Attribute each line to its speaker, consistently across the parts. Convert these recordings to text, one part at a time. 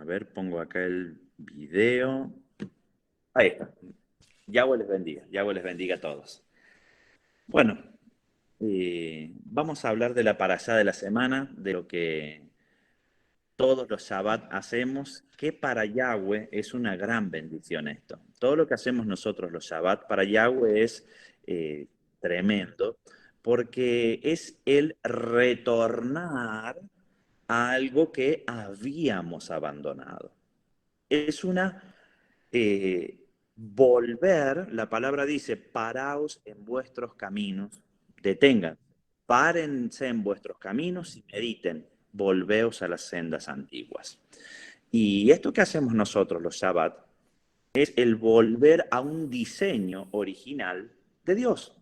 Speaker 1: ver, pongo acá el video. Ahí está. Yahweh les bendiga a todos. Bueno, vamos a hablar de la parashá de la semana, de lo que todos los Shabbat hacemos, que para Yahweh es una gran bendición esto. Todo lo que hacemos nosotros los Shabbat para Yahweh es eh, tremendo, porque es el retornar a algo que habíamos abandonado. Es una volver, la palabra dice, paraos en vuestros caminos, detengan, párense en vuestros caminos y mediten, volveos a las sendas antiguas. Y esto que hacemos nosotros los Shabbat es el volver a un diseño original de Dios,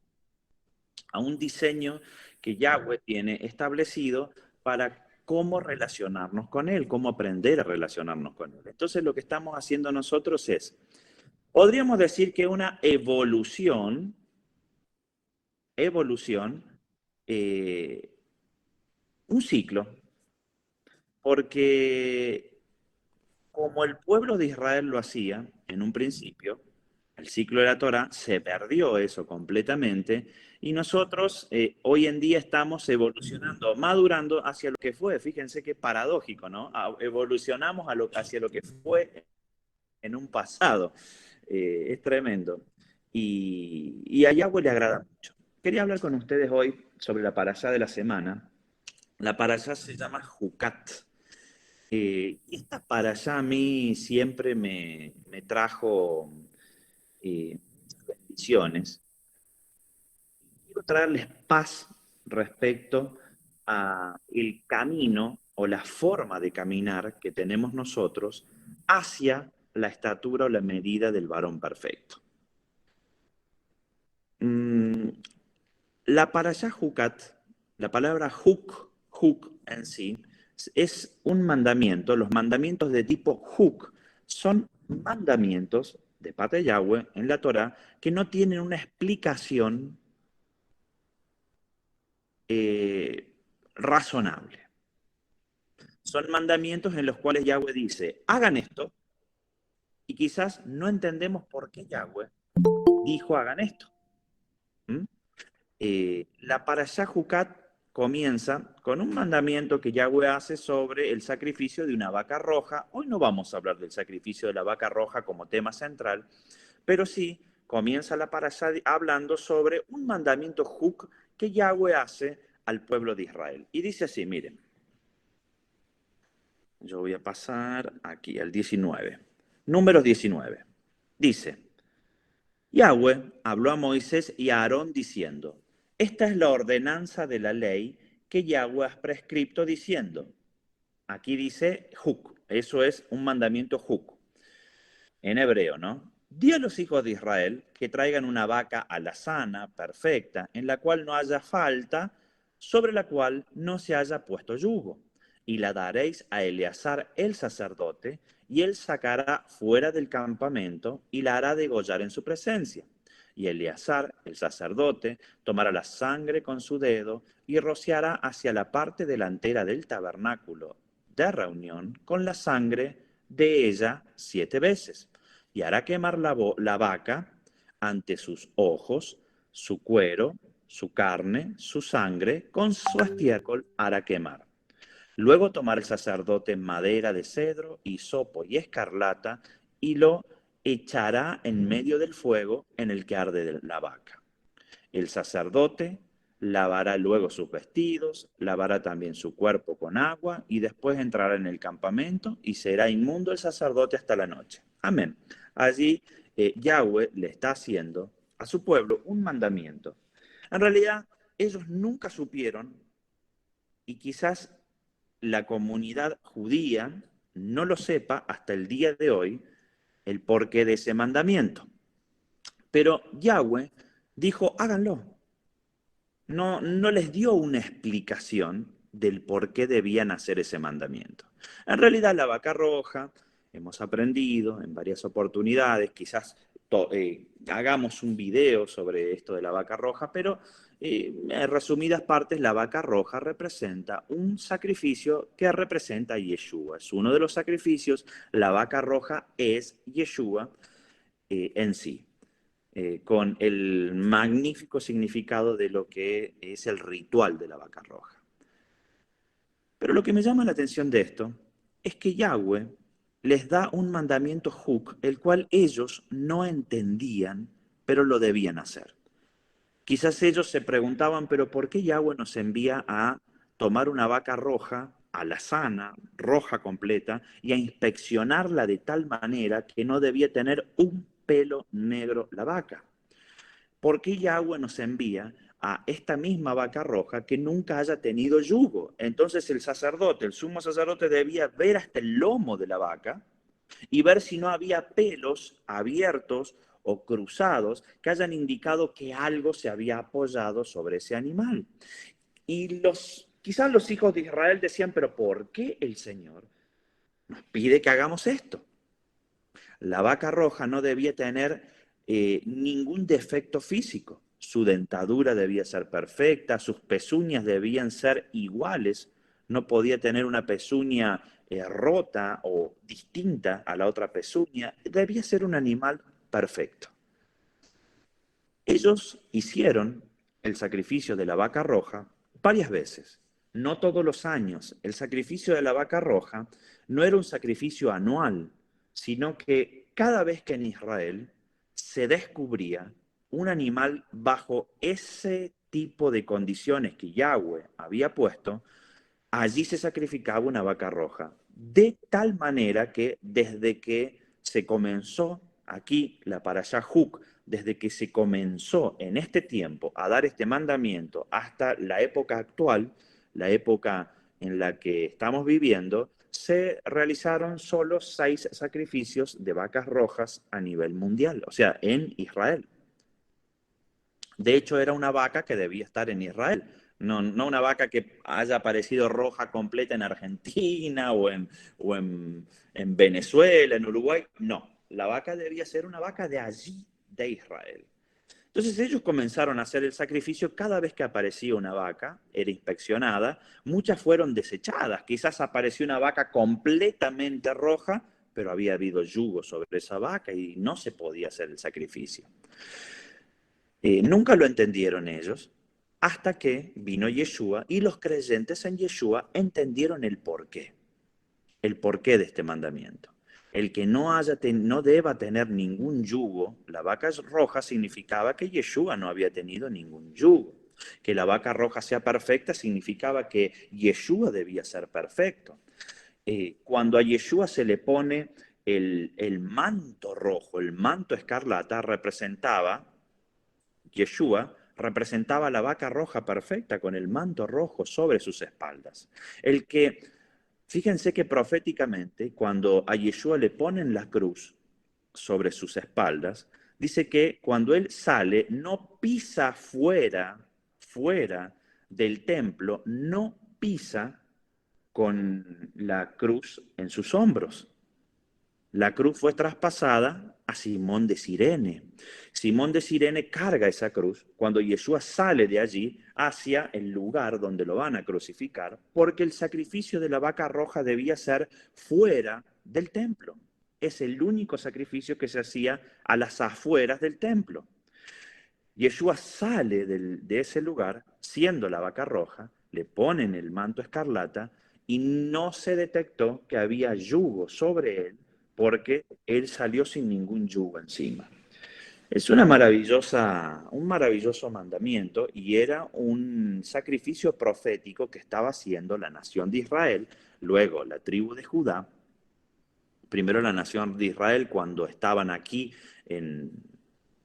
Speaker 1: a un diseño que Yahweh tiene establecido para cómo relacionarnos con Él, cómo aprender a relacionarnos con Él. Entonces lo que estamos haciendo nosotros es, podríamos decir que una evolución, eh, un ciclo, porque como el pueblo de Israel lo hacía en un principio, el ciclo de la Torá, se perdió eso completamente y nosotros hoy en día estamos evolucionando, madurando hacia lo que fue. Fíjense qué paradójico, ¿no? Evolucionamos hacia lo que fue en un pasado. Es tremendo. Y a Yahweh le agrada mucho. Quería hablar con ustedes hoy sobre la parashá de la semana. La parashá se llama Jucat. Esta parashá a mí siempre me trajo bendiciones. Quiero traerles paz respecto a el camino o la forma de caminar que tenemos nosotros hacia la estatura o la medida del varón perfecto. Mm, la parashá Jucat, la palabra juk en sí, es un mandamiento. Los mandamientos de tipo juk son mandamientos de parte de Yahweh en la Torah que no tienen una explicación razonable. Son mandamientos en los cuales Yahweh dice, hagan esto, y quizás no entendemos por qué Yahweh dijo hagan esto. ¿Mm? La parashá Jucat comienza con un mandamiento que Yahweh hace sobre el sacrificio de una vaca roja. Hoy no vamos a hablar del sacrificio de la vaca roja como tema central, pero sí comienza la parashá hablando sobre un mandamiento Juk que Yahweh hace al pueblo de Israel. Y dice así, miren, yo voy a pasar aquí al 19. Números 19. Dice, Yahweh habló a Moisés y a Aarón diciendo, esta es la ordenanza de la ley que Yahweh ha prescripto diciendo. Aquí dice Juk, eso es un mandamiento Juk, en hebreo, ¿no? Di a los hijos de Israel que traigan una vaca alazana, perfecta, en la cual no haya falta, sobre la cual no se haya puesto yugo. Y la daréis a Eleazar el sacerdote, y él sacará fuera del campamento y la hará degollar en su presencia. Y Eleazar, el sacerdote, tomará la sangre con su dedo y rociará hacia la parte delantera del tabernáculo de reunión con la sangre de ella 7 veces y hará quemar la vaca ante sus ojos, su cuero, su carne, su sangre, con su estiércol hará quemar. Luego tomará el sacerdote madera de cedro, hisopo y escarlata y lo echará en medio del fuego en el que arde la vaca. El sacerdote lavará luego sus vestidos, lavará también su cuerpo con agua y después entrará en el campamento y será inmundo el sacerdote hasta la noche. Amén. Allí Yahweh le está haciendo a su pueblo un mandamiento. En realidad, ellos nunca supieron y quizás la comunidad judía no lo sepa hasta el día de hoy el porqué de ese mandamiento. Pero Yahweh dijo, háganlo. No les dio una explicación del por qué debían hacer ese mandamiento. En realidad, la vaca roja, hemos aprendido en varias oportunidades, quizás hagamos un video sobre esto de la vaca roja, pero en resumidas partes, la vaca roja representa un sacrificio que representa a Yeshua. Es uno de los sacrificios. La vaca roja es Yeshua en sí, con el magnífico significado de lo que es el ritual de la vaca roja. Pero lo que me llama la atención de esto es que Yahweh les da un mandamiento Juk, el cual ellos no entendían, pero lo debían hacer. Quizás ellos se preguntaban, pero ¿por qué Yahweh nos envía a tomar una vaca roja, alazana, roja completa, y a inspeccionarla de tal manera que no debía tener un pelo negro la vaca? ¿Por qué Yahweh nos envía a esta misma vaca roja que nunca haya tenido yugo? Entonces el sacerdote, el sumo sacerdote, debía ver hasta el lomo de la vaca y ver si no había pelos abiertos o cruzados que hayan indicado que algo se había apoyado sobre ese animal. Y quizás los hijos de Israel decían, pero ¿por qué el Señor nos pide que hagamos esto? La vaca roja no debía tener ningún defecto físico. Su dentadura debía ser perfecta, sus pezuñas debían ser iguales, no podía tener una pezuña rota o distinta a la otra pezuña, debía ser un animal perfecto. Ellos hicieron el sacrificio de la vaca roja varias veces, no todos los años. El sacrificio de la vaca roja no era un sacrificio anual, sino que cada vez que en Israel se descubría un animal bajo ese tipo de condiciones que Yahweh había puesto, allí se sacrificaba una vaca roja. De tal manera que desde que se comenzó aquí la parashá Juk, desde que se comenzó en este tiempo a dar este mandamiento hasta la época actual, la época en la que estamos viviendo, se realizaron solo 6 sacrificios de vacas rojas a nivel mundial, o sea, en Israel. De hecho, era una vaca que debía estar en Israel, no una vaca que haya aparecido roja completa en Argentina o en Venezuela, en Uruguay. No, la vaca debía ser una vaca de allí, de Israel. Entonces ellos comenzaron a hacer el sacrificio cada vez que aparecía una vaca, era inspeccionada, muchas fueron desechadas, quizás apareció una vaca completamente roja, pero había habido yugo sobre esa vaca y no se podía hacer el sacrificio. Nunca lo entendieron ellos, hasta que vino Yeshua y los creyentes en Yeshua entendieron el porqué de este mandamiento. El que no deba tener ningún yugo, la vaca roja significaba que Yeshua no había tenido ningún yugo. Que la vaca roja sea perfecta significaba que Yeshua debía ser perfecto. Cuando a Yeshua se le pone el manto rojo, el manto escarlata, Yeshua representaba la vaca roja perfecta con el manto rojo sobre sus espaldas. Fíjense que proféticamente, cuando a Yeshua le ponen la cruz sobre sus espaldas, dice que cuando él sale, no pisa fuera del templo, no pisa con la cruz en sus hombros. La cruz fue traspasada a Simón de Cirene. Simón de Cirene carga esa cruz cuando Yeshua sale de allí hacia el lugar donde lo van a crucificar, porque el sacrificio de la vaca roja debía ser fuera del templo. Es el único sacrificio que se hacía a las afueras del templo. Yeshua sale de ese lugar, siendo la vaca roja, le ponen el manto escarlata y no se detectó que había yugo sobre él porque él salió sin ningún yugo encima. Es un maravilloso mandamiento y era un sacrificio profético que estaba haciendo la nación de Israel, luego la tribu de Judá, primero la nación de Israel cuando estaban aquí en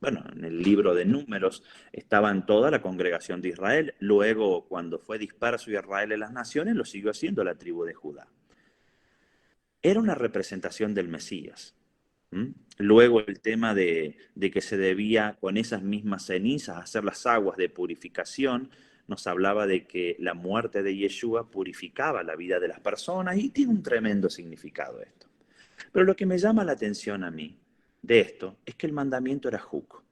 Speaker 1: el libro de Números estaban toda la congregación de Israel. Luego, cuando fue disperso Israel en las naciones, lo siguió haciendo la tribu de Judá. Era una representación del Mesías. Luego el tema de que se debía con esas mismas cenizas hacer las aguas de purificación, nos hablaba de que la muerte de Yeshua purificaba la vida de las personas y tiene un tremendo significado esto. Pero lo que me llama la atención a mí de esto es que el mandamiento era juk.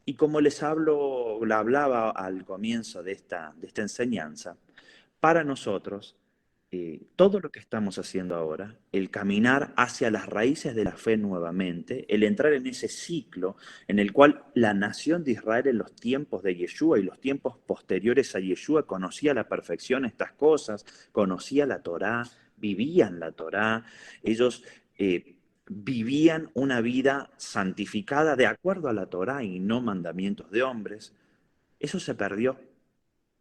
Speaker 1: Y como les hablaba al comienzo de esta enseñanza, para nosotros, todo lo que estamos haciendo ahora, el caminar hacia las raíces de la fe nuevamente, el entrar en ese ciclo en el cual la nación de Israel en los tiempos de Yeshua y los tiempos posteriores a Yeshua conocía a la perfección estas cosas, conocía la Torá, vivían la Torá, ellos vivían una vida santificada de acuerdo a la Torá y no mandamientos de hombres. Eso se perdió.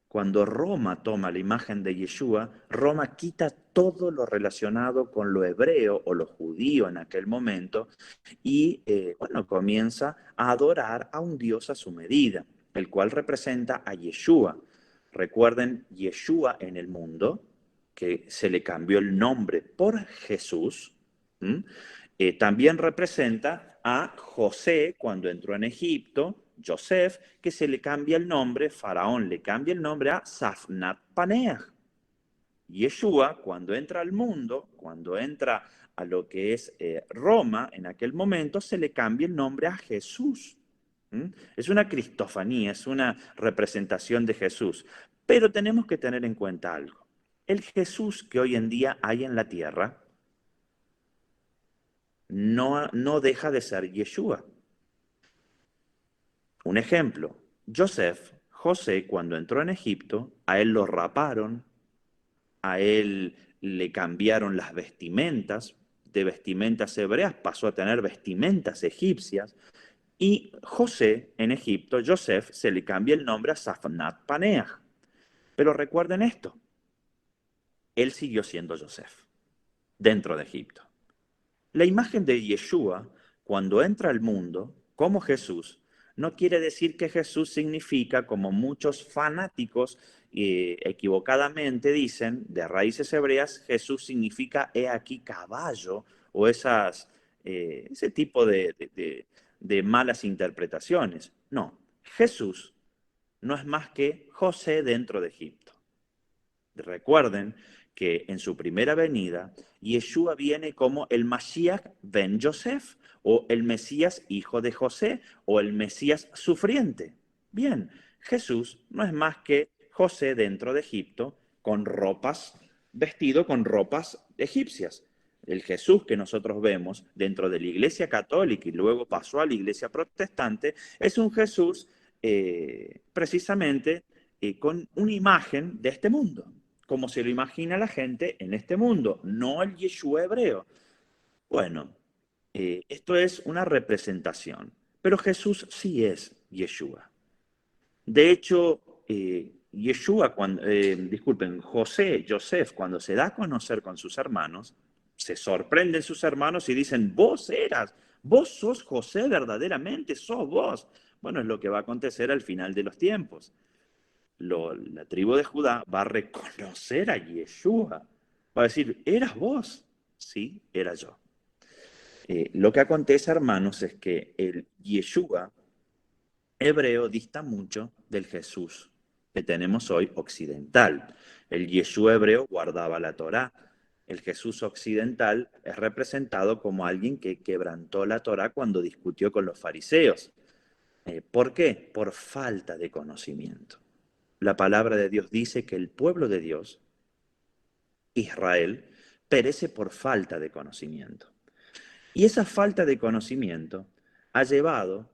Speaker 1: Cuando Roma toma la imagen de Yeshua, Roma quita todo lo relacionado con lo hebreo o lo judío en aquel momento y, bueno, comienza a adorar a un Dios a su medida, el cual representa a Yeshua. Recuerden, Yeshua en el mundo, que se le cambió el nombre por Jesús, también representa a José cuando entró en Egipto, Joseph, que se le cambia el nombre, Faraón le cambia el nombre a Safnat Paneah. Yeshua, cuando entra al mundo, cuando entra a lo que es Roma, en aquel momento se le cambia el nombre a Jesús. Es una cristofanía, es una representación de Jesús. Pero tenemos que tener en cuenta algo. El Jesús que hoy en día hay en la tierra no deja de ser Yeshua. Un ejemplo, José, cuando entró en Egipto, a él lo raparon, a él le cambiaron las vestimentas, de vestimentas hebreas pasó a tener vestimentas egipcias, y José en Egipto, Joseph, se le cambia el nombre a Safnat Paneah. Pero recuerden esto, él siguió siendo Joseph dentro de Egipto. La imagen de Yeshua, cuando entra al mundo, como Jesús, no quiere decir que Jesús significa, como muchos fanáticos equivocadamente dicen, de raíces hebreas, Jesús significa he aquí caballo, o ese tipo de malas interpretaciones. No, Jesús no es más que José dentro de Egipto. Recuerden que en su primera venida, Yeshua viene como el Mashiach ben Yosef, o el Mesías hijo de José, o el Mesías sufriente. Bien, Jesús no es más que José dentro de Egipto, vestido con ropas egipcias. El Jesús que nosotros vemos dentro de la Iglesia Católica y luego pasó a la Iglesia Protestante, es un Jesús precisamente con una imagen de este mundo, como se lo imagina la gente en este mundo, no el Yeshua hebreo. Bueno, esto es una representación, pero Jesús sí es Yeshua. De hecho, Joseph, cuando se da a conocer con sus hermanos, se sorprenden sus hermanos y dicen, vos sos José verdaderamente, sos vos. Bueno, es lo que va a acontecer al final de los tiempos. La tribu de Judá va a reconocer a Yeshua. Va a decir, ¿eras vos? Sí, era yo. Lo que acontece, hermanos, es que el Yeshua hebreo dista mucho del Jesús que tenemos hoy occidental. El Yeshua hebreo guardaba la Torá. El Jesús occidental es representado como alguien que quebrantó la Torá cuando discutió con los fariseos. ¿Por qué? Por falta de conocimiento. La palabra de Dios dice que el pueblo de Dios, Israel, perece por falta de conocimiento. Y esa falta de conocimiento ha llevado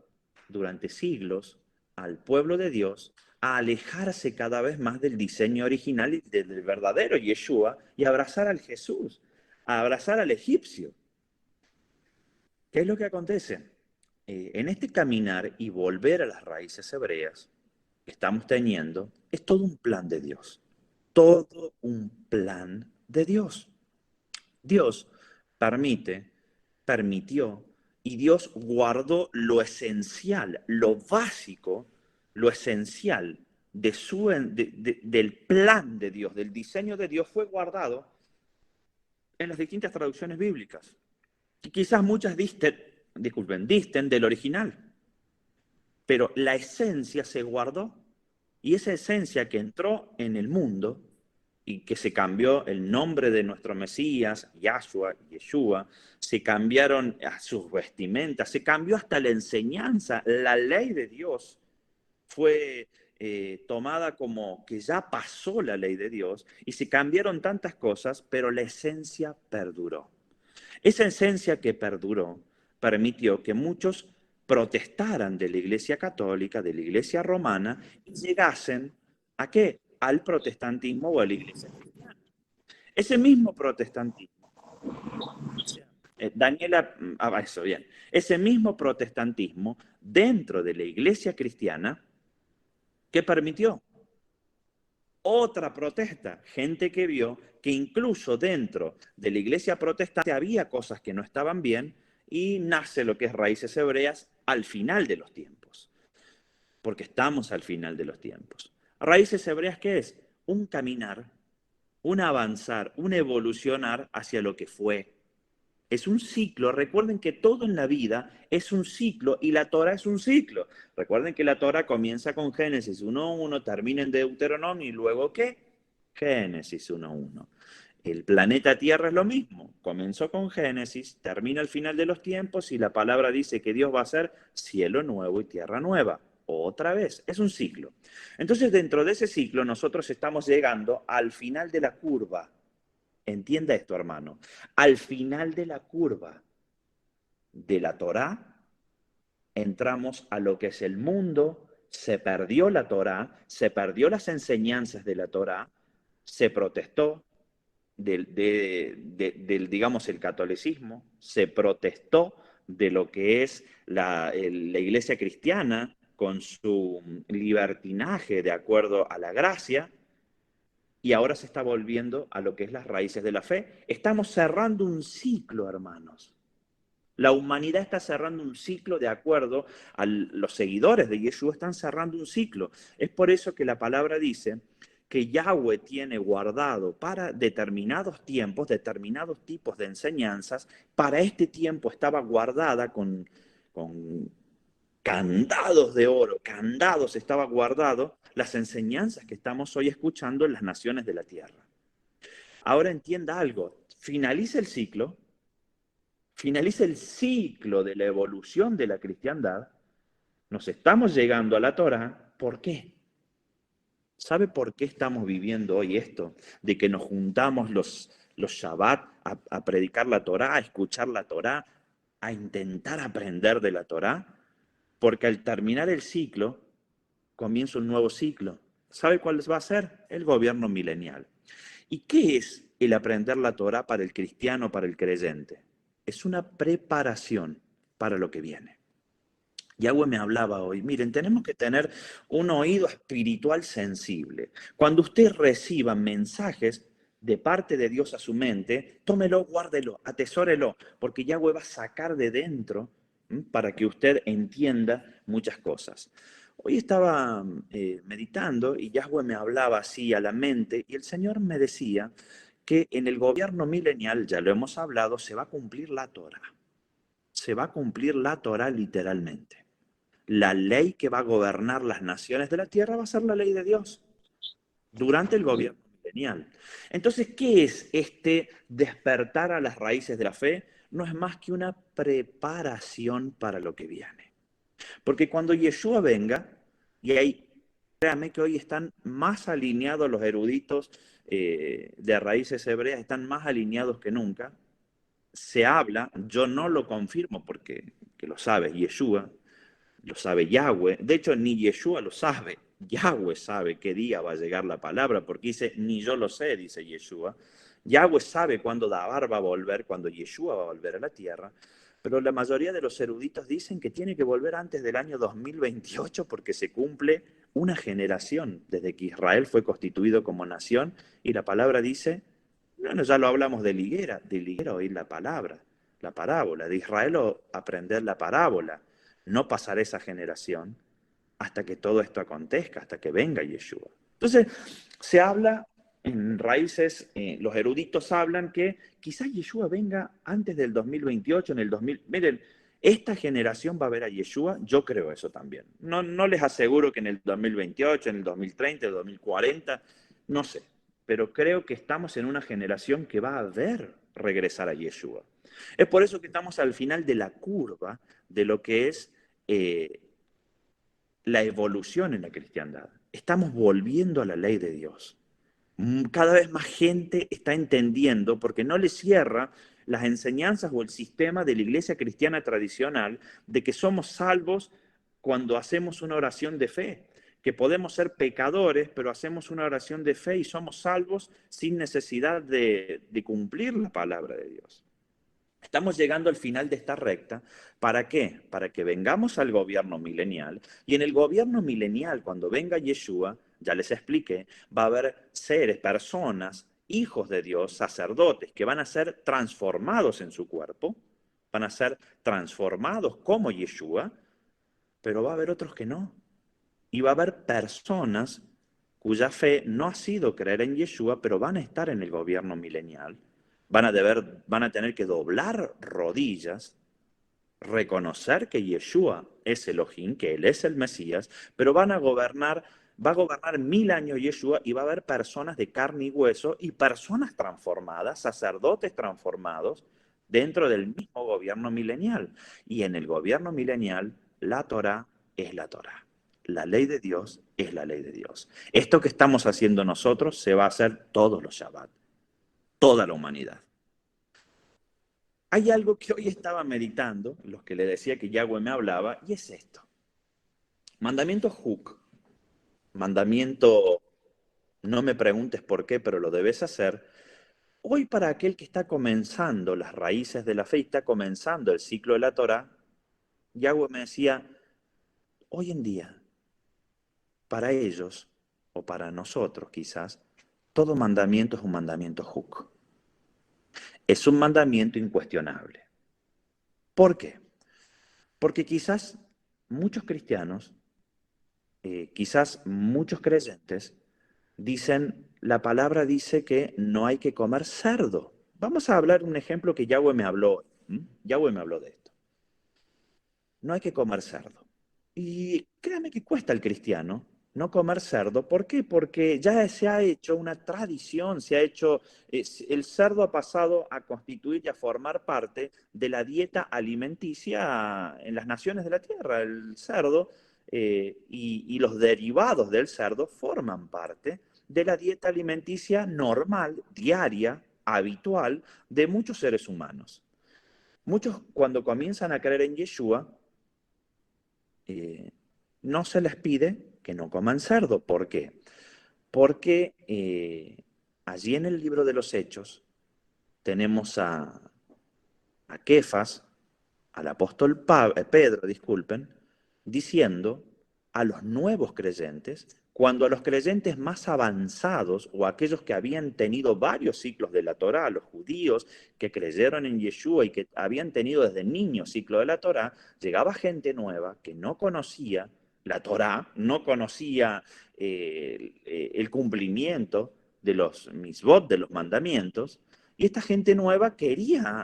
Speaker 1: durante siglos al pueblo de Dios a alejarse cada vez más del diseño original y del verdadero Yeshua y abrazar al Jesús, a abrazar al egipcio. ¿Qué es lo que acontece? En este caminar y volver a las raíces hebreas que estamos teniendo, es todo un plan de Dios. Todo un plan de Dios. Dios permitió y Dios guardó lo esencial, lo básico, lo esencial del plan de Dios, del diseño de Dios, fue guardado en las distintas traducciones bíblicas. Y quizás muchas disten del original, pero la esencia se guardó. Y esa esencia que entró en el mundo y que se cambió el nombre de nuestro Mesías, Yeshua, se cambiaron a sus vestimentas, se cambió hasta la enseñanza, la ley de Dios fue tomada como que ya pasó la ley de Dios y se cambiaron tantas cosas, pero la esencia perduró. Esa esencia que perduró permitió que muchos protestaran de la Iglesia Católica, de la Iglesia Romana, y llegasen ¿a qué? Al protestantismo o a la Iglesia Cristiana. Ese mismo protestantismo, Daniela, eso bien, ese mismo protestantismo dentro de la Iglesia Cristiana, ¿qué permitió? Otra protesta, gente que vio que incluso dentro de la iglesia protestante había cosas que no estaban bien y nace lo que es Raíces Hebreas al final de los tiempos, porque estamos al final de los tiempos. Raíces Hebreas, ¿qué es? Un caminar, un avanzar, un evolucionar hacia lo que fue. Es un ciclo. Recuerden que todo en la vida es un ciclo y la Torah es un ciclo. Recuerden que la Torah comienza con Génesis 1.1, termina en Deuteronomio y luego ¿qué? Génesis 1.1. El planeta Tierra es lo mismo. Comenzó con Génesis, termina al final de los tiempos y la palabra dice que Dios va a hacer cielo nuevo y tierra nueva. Otra vez, es un ciclo. Entonces, dentro de ese ciclo, nosotros estamos llegando al final de la curva. Entienda esto, hermano. Al final de la curva de la Torá, entramos a lo que es el mundo, se perdió la Torá, se perdió las enseñanzas de la Torá, se protestó del digamos, el catolicismo, se protestó de lo que es la iglesia cristiana con su libertinaje de acuerdo a la gracia, y ahora se está volviendo a lo que es las raíces de la fe. Estamos cerrando un ciclo, hermanos. La humanidad está cerrando un ciclo de acuerdo a los seguidores de Yeshua, están cerrando un ciclo. Es por eso que la palabra dice que Yahweh tiene guardado para determinados tiempos, determinados tipos de enseñanzas. Para este tiempo estaba guardada con candados de oro, candados estaba guardado las enseñanzas que estamos hoy escuchando en las naciones de la tierra. Ahora entienda algo, finaliza el ciclo de la evolución de la cristiandad, nos estamos llegando a la Torá. ¿Por qué? ¿Sabe por qué estamos viviendo hoy esto? De que nos juntamos los Shabbat a predicar la Torá, a escuchar la Torá, a intentar aprender de la Torá, porque al terminar el ciclo, comienza un nuevo ciclo. ¿Sabe cuál va a ser? El gobierno milenial. ¿Y qué es el aprender la Torá para el cristiano, para el creyente? Es una preparación para lo que viene. Yahweh me hablaba hoy, miren, tenemos que tener un oído espiritual sensible. Cuando usted reciba mensajes de parte de Dios a su mente, tómelo, guárdelo, atesórelo, porque Yahweh va a sacar de dentro para que usted entienda muchas cosas. Hoy estaba meditando y Yahweh me hablaba así a la mente y el Señor me decía que en el gobierno milenial, ya lo hemos hablado, se va a cumplir la Torah. Se va a cumplir la Torah literalmente. La ley que va a gobernar las naciones de la tierra va a ser la ley de Dios durante el gobierno milenial. Entonces, ¿qué es este despertar a las raíces de la fe? No es más que una preparación para lo que viene. Porque cuando Yeshua venga, y ahí, créanme que hoy están más alineados los eruditos de raíces hebreas, están más alineados que nunca. Se habla, yo no lo confirmo porque que lo sabe Yeshua, lo sabe Yahweh. De hecho, ni Yeshua lo sabe. Yahweh sabe qué día va a llegar la palabra, porque dice, ni yo lo sé, dice Yeshua. Yahweh sabe cuándo Dabar va a volver, cuando Yeshua va a volver a la tierra, pero la mayoría de los eruditos dicen que tiene que volver antes del año 2028 porque se cumple una generación desde que Israel fue constituido como nación y la palabra dice, bueno, ya lo hablamos de liguera oír la palabra, la parábola, de Israel aprender la parábola, no pasar esa generación hasta que todo esto acontezca, hasta que venga Yeshua. Entonces, se habla en raíces, los eruditos hablan que quizás Yeshua venga antes del 2028, en el 2000. Miren, esta generación va a ver a Yeshua, yo creo eso también. No les aseguro que en el 2028, en el 2030, en el 2040, no sé. pero creo que estamos en una generación que va a ver regresar a Yeshua. Es por eso que estamos al final de la curva de lo que es la evolución en la cristiandad. Estamos volviendo a la ley de Dios. Cada vez más gente está entendiendo, porque no le cierra las enseñanzas o el sistema de la iglesia cristiana tradicional de que somos salvos cuando hacemos una oración de fe, que podemos ser pecadores, pero hacemos una oración de fe y somos salvos sin necesidad de cumplir la palabra de Dios. Estamos llegando al final de esta recta. ¿Para qué? Para que vengamos al gobierno milenial. Y en el gobierno milenial, cuando venga Yeshua, ya les expliqué, va a haber seres, personas, hijos de Dios, sacerdotes, que van a ser transformados en su cuerpo, van a ser transformados como Yeshua, pero va a haber otros que no. Y va a haber personas cuya fe no ha sido creer en Yeshua, pero van a estar en el gobierno milenial. Van a tener que doblar rodillas, reconocer que Yeshua es Elohim, que Él es el Mesías, pero va a gobernar 1000 años Yeshua y va a haber personas de carne y hueso y personas transformadas, sacerdotes transformados dentro del mismo gobierno milenial. Y en el gobierno milenial, la Torá es la Torá. La ley de Dios es la ley de Dios. Esto que estamos haciendo nosotros se va a hacer todos los Shabbat, toda la humanidad. Hay algo que hoy estaba meditando, los que le decía que Yahweh me hablaba, y es esto. Mandamiento Huk, mandamiento no me preguntes por qué, pero lo debes hacer. Hoy para aquel que está comenzando las raíces de la fe y está comenzando el ciclo de la Torah, Yahweh me decía, hoy en día, para ellos, o para nosotros quizás, todo mandamiento es un mandamiento Huk. Es un mandamiento incuestionable. ¿Por qué? Porque quizás muchos cristianos, quizás muchos creyentes, dicen, la palabra dice que no hay que comer cerdo. Vamos a hablar un ejemplo que Yahweh me habló. Yahweh me habló de esto. No hay que comer cerdo. Y créame que cuesta al cristiano no comer cerdo. ¿Por qué? Porque ya se ha hecho una tradición, el cerdo ha pasado a constituir y a formar parte de la dieta alimenticia en las naciones de la tierra. El cerdo y los derivados del cerdo forman parte de la dieta alimenticia normal, diaria, habitual de muchos seres humanos. Muchos cuando comienzan a creer en Yeshua, no se les pide que no coman cerdo. ¿Por qué? Porque allí en el libro de los Hechos tenemos a Kefas, al apóstol Pedro, disculpen, diciendo a los nuevos creyentes, cuando a los creyentes más avanzados o aquellos que habían tenido varios ciclos de la Torá, los judíos que creyeron en Yeshua y que habían tenido desde niños ciclo de la Torá, llegaba gente nueva que no conocía la Torá, no conocía el cumplimiento de los misbot, de los mandamientos, y esta gente nueva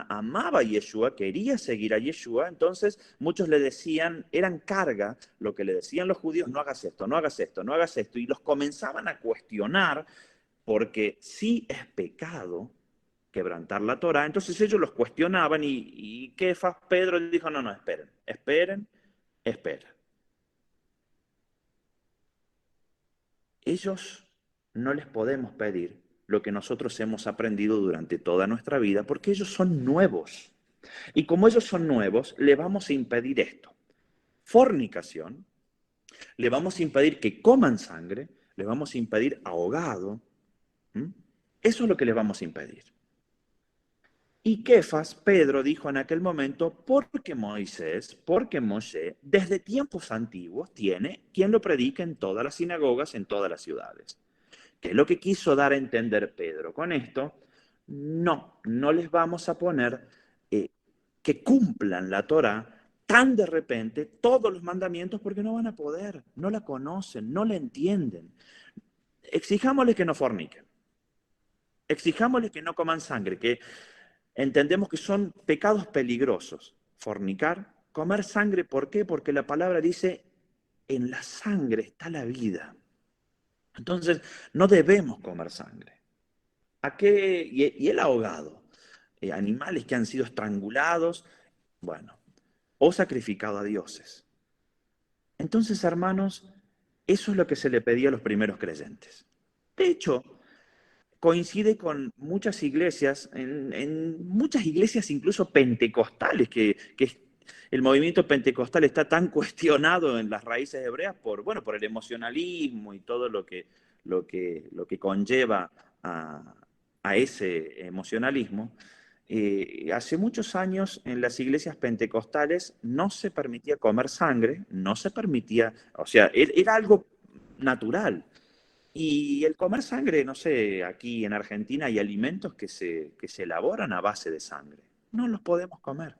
Speaker 1: amaba a Yeshua, quería seguir a Yeshua, entonces muchos le decían, eran carga, lo que le decían los judíos, no hagas esto, no hagas esto, no hagas esto, y los comenzaban a cuestionar porque sí es pecado quebrantar la Torá, entonces ellos los cuestionaban y Kefas, Pedro dijo, no, esperen, esperen. Ellos no les podemos pedir lo que nosotros hemos aprendido durante toda nuestra vida, porque ellos son nuevos. Y como ellos son nuevos, le vamos a impedir esto. Fornicación, le vamos a impedir que coman sangre, le vamos a impedir ahogado. Eso es lo que les vamos a impedir. Y Kefas, Pedro, dijo en aquel momento, porque Moshe, desde tiempos antiguos, tiene quien lo predique en todas las sinagogas, en todas las ciudades. ¿Qué es lo que quiso dar a entender Pedro con esto? No les vamos a poner que cumplan la Torá tan de repente, todos los mandamientos, porque no van a poder, no la conocen, no la entienden. Exijámosles que no forniquen, exijámosles que no coman sangre, que entendemos que son pecados peligrosos. Fornicar, comer sangre, ¿por qué? Porque la palabra dice, en la sangre está la vida. Entonces, no debemos comer sangre. y el ahogado, animales que han sido estrangulados, bueno, o sacrificado a dioses. Entonces, hermanos, eso es lo que se le pedía a los primeros creyentes. De hecho, coincide con muchas iglesias, en muchas iglesias incluso pentecostales, que el movimiento pentecostal está tan cuestionado en las raíces hebreas bueno, por el emocionalismo y todo lo que conlleva a, a ese emocionalismo. Hace muchos años en las iglesias pentecostales no se permitía comer sangre, no se permitía, o sea, era algo natural. Y el comer sangre, no sé, aquí en Argentina hay alimentos que se elaboran a base de sangre. No los podemos comer.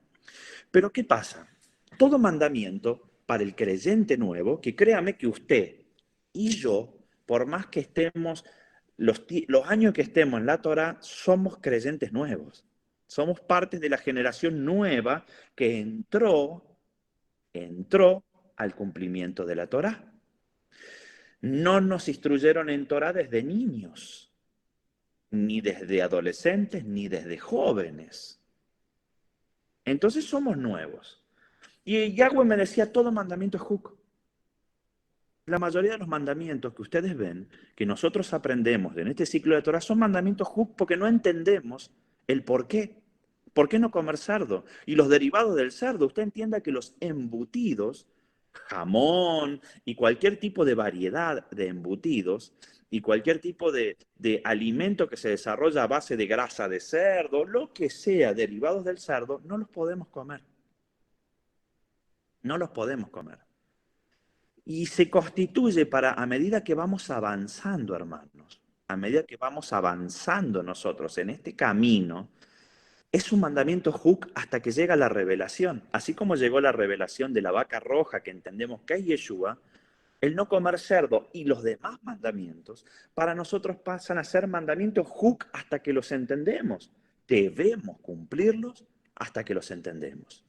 Speaker 1: Pero ¿qué pasa? Todo mandamiento para el creyente nuevo, que créame que usted y yo, por más que estemos, los años que estemos en la Torá, somos creyentes nuevos. Somos parte de la generación nueva que entró al cumplimiento de la Torá. No nos instruyeron en Torah desde niños, ni desde adolescentes, ni desde jóvenes. Entonces somos nuevos. Y Yahweh me decía, todo mandamiento es juk. La mayoría de los mandamientos que ustedes ven, que nosotros aprendemos en este ciclo de Torah, son mandamientos juk porque no entendemos el por qué. ¿Por qué no comer cerdo? Y los derivados del cerdo, usted entienda que los embutidos, jamón y cualquier tipo de variedad de embutidos y cualquier tipo de alimento que se desarrolla a base de grasa de cerdo, lo que sea, derivados del cerdo, no los podemos comer. No los podemos comer. Y se constituye a medida que vamos avanzando, hermanos, a medida que vamos avanzando nosotros en este camino, es un mandamiento juk hasta que llega la revelación. Así como llegó la revelación de la vaca roja, que entendemos que es Yeshua, el no comer cerdo y los demás mandamientos, para nosotros pasan a ser mandamientos juk hasta que los entendemos. Debemos cumplirlos hasta que los entendemos.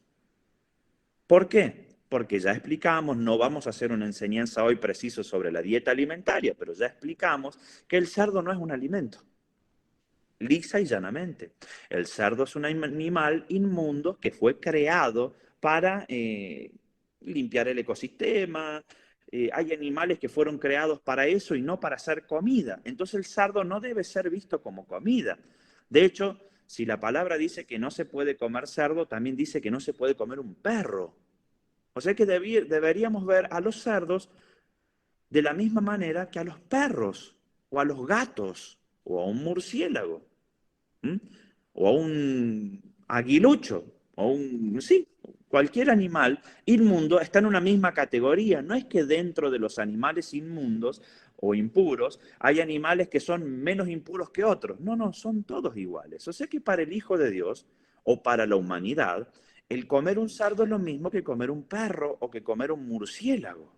Speaker 1: ¿Por qué? Porque ya explicamos, no vamos a hacer una enseñanza hoy preciso sobre la dieta alimentaria, pero ya explicamos que el cerdo no es un alimento, lisa y llanamente. El cerdo es un animal inmundo que fue creado para limpiar el ecosistema. Hay animales que fueron creados para eso y no para hacer comida. Entonces el cerdo no debe ser visto como comida. De hecho, si la palabra dice que no se puede comer cerdo, también dice que no se puede comer un perro. O sea que deberíamos ver a los cerdos de la misma manera que a los perros, o a los gatos, o a un murciélago, ¿m? O a un aguilucho, sí, cualquier animal inmundo está en una misma categoría. No es que dentro de los animales inmundos o impuros hay animales que son menos impuros que otros. No, no, son todos iguales. O sea que para el Hijo de Dios o para la humanidad, el comer un cerdo es lo mismo que comer un perro o que comer un murciélago.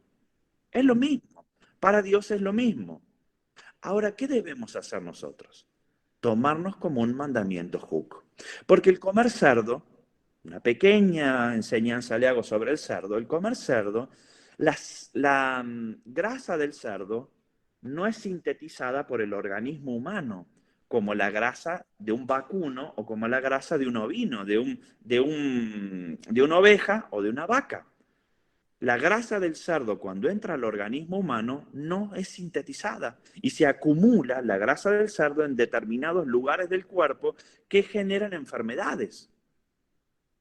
Speaker 1: Es lo mismo. Para Dios es lo mismo. Ahora, ¿qué debemos hacer nosotros? Tomarnos como un mandamiento juk. Porque el comer cerdo, una pequeña enseñanza le hago sobre el cerdo, el comer cerdo, la grasa del cerdo no es sintetizada por el organismo humano, como la grasa de un vacuno o como la grasa de un ovino, de una oveja o de una vaca. La grasa del cerdo cuando entra al organismo humano no es sintetizada y se acumula la grasa del cerdo en determinados lugares del cuerpo que generan enfermedades.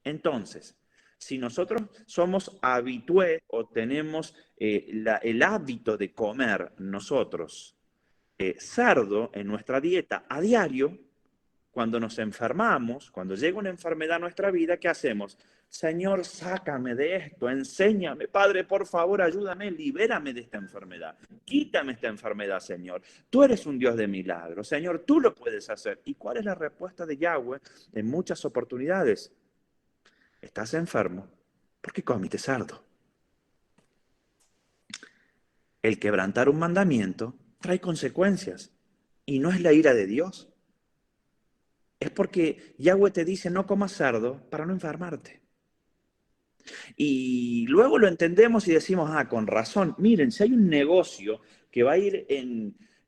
Speaker 1: Entonces, si nosotros somos habitué o tenemos el hábito de comer nosotros cerdo en nuestra dieta a diario, cuando nos enfermamos, cuando llega una enfermedad a nuestra vida, ¿qué hacemos? Señor, sácame de esto, enséñame, Padre, por favor, ayúdame, libérame de esta enfermedad. Quítame esta enfermedad, Señor. Tú eres un Dios de milagros, Señor, tú lo puedes hacer. ¿Y cuál es la respuesta de Yahweh en muchas oportunidades? Estás enfermo porque comiste cerdo. El quebrantar un mandamiento trae consecuencias y no es la ira de Dios. Es porque Yahweh te dice no comas cerdo para no enfermarte. Y luego lo entendemos y decimos, con razón, miren, si hay un negocio que va a ir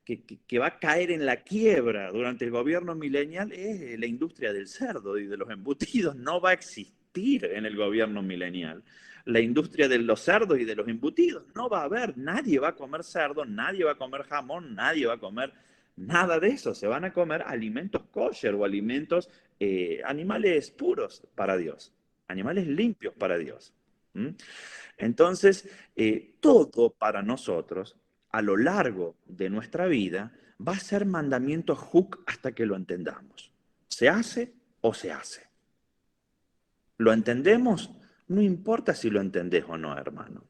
Speaker 1: que va a caer en la quiebra durante el gobierno milenial es la industria del cerdo y de los embutidos. No va a existir en el gobierno milenial. La industria de los cerdos y de los embutidos no va a haber. Nadie va a comer cerdo, nadie va a comer jamón, nadie va a comer nada de eso. Se van a comer alimentos kosher o alimentos, animales puros para Dios, animales limpios para Dios. ¿Mm? Entonces, todo para nosotros, a lo largo de nuestra vida, va a ser mandamiento hook hasta que lo entendamos. ¿Se hace o se hace? ¿Lo entendemos? No importa si lo entendés o no, hermano.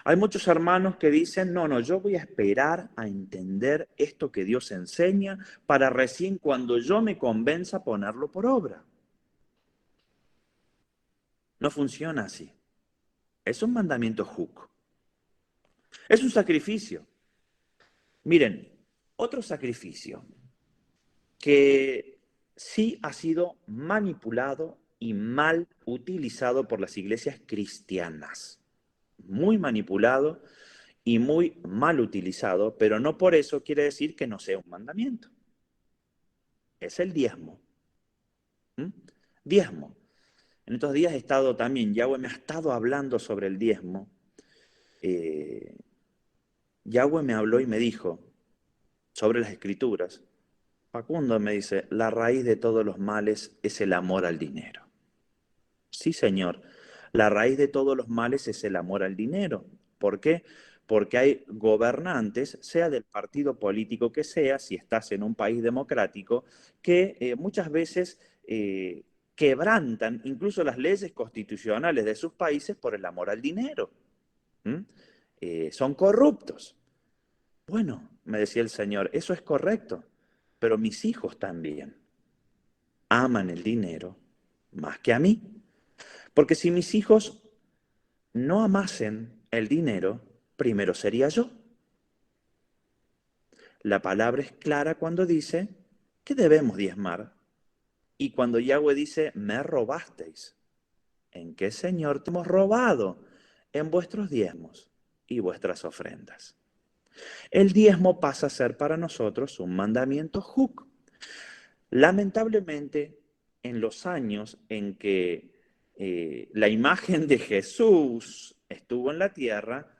Speaker 1: Hay muchos hermanos que dicen, no, no, yo voy a esperar a entender esto que Dios enseña para recién cuando yo me convenza ponerlo por obra. No funciona así. Es un mandamiento hook. Es un sacrificio. Miren, otro sacrificio que sí ha sido manipulado y mal utilizado por las iglesias cristianas. Muy manipulado y muy mal utilizado, pero no por eso quiere decir que no sea un mandamiento. Es el diezmo. ¿Mm? Diezmo. En estos días he estado también, Yahweh me ha estado hablando sobre el diezmo. Yahweh me habló y me dijo sobre las escrituras. Facundo me dice, la raíz de todos los males es el amor al dinero. Sí, señor, la raíz de todos los males es el amor al dinero. ¿Por qué? Porque hay gobernantes, sea del partido político que sea, si estás en un país democrático, que muchas veces quebrantan incluso las leyes constitucionales de sus países por el amor al dinero. ¿Mm? Son corruptos. Bueno, me decía el Señor, eso es correcto, pero mis hijos también aman el dinero más que a mí. Porque si mis hijos no amasen el dinero, primero sería yo. La palabra es clara cuando dice que debemos diezmar. Y cuando Yahweh dice, me robasteis, ¿en qué, Señor, te hemos robado? En vuestros diezmos y vuestras ofrendas. El diezmo pasa a ser para nosotros un mandamiento juk. Lamentablemente, en los años en que la imagen de Jesús estuvo en la tierra,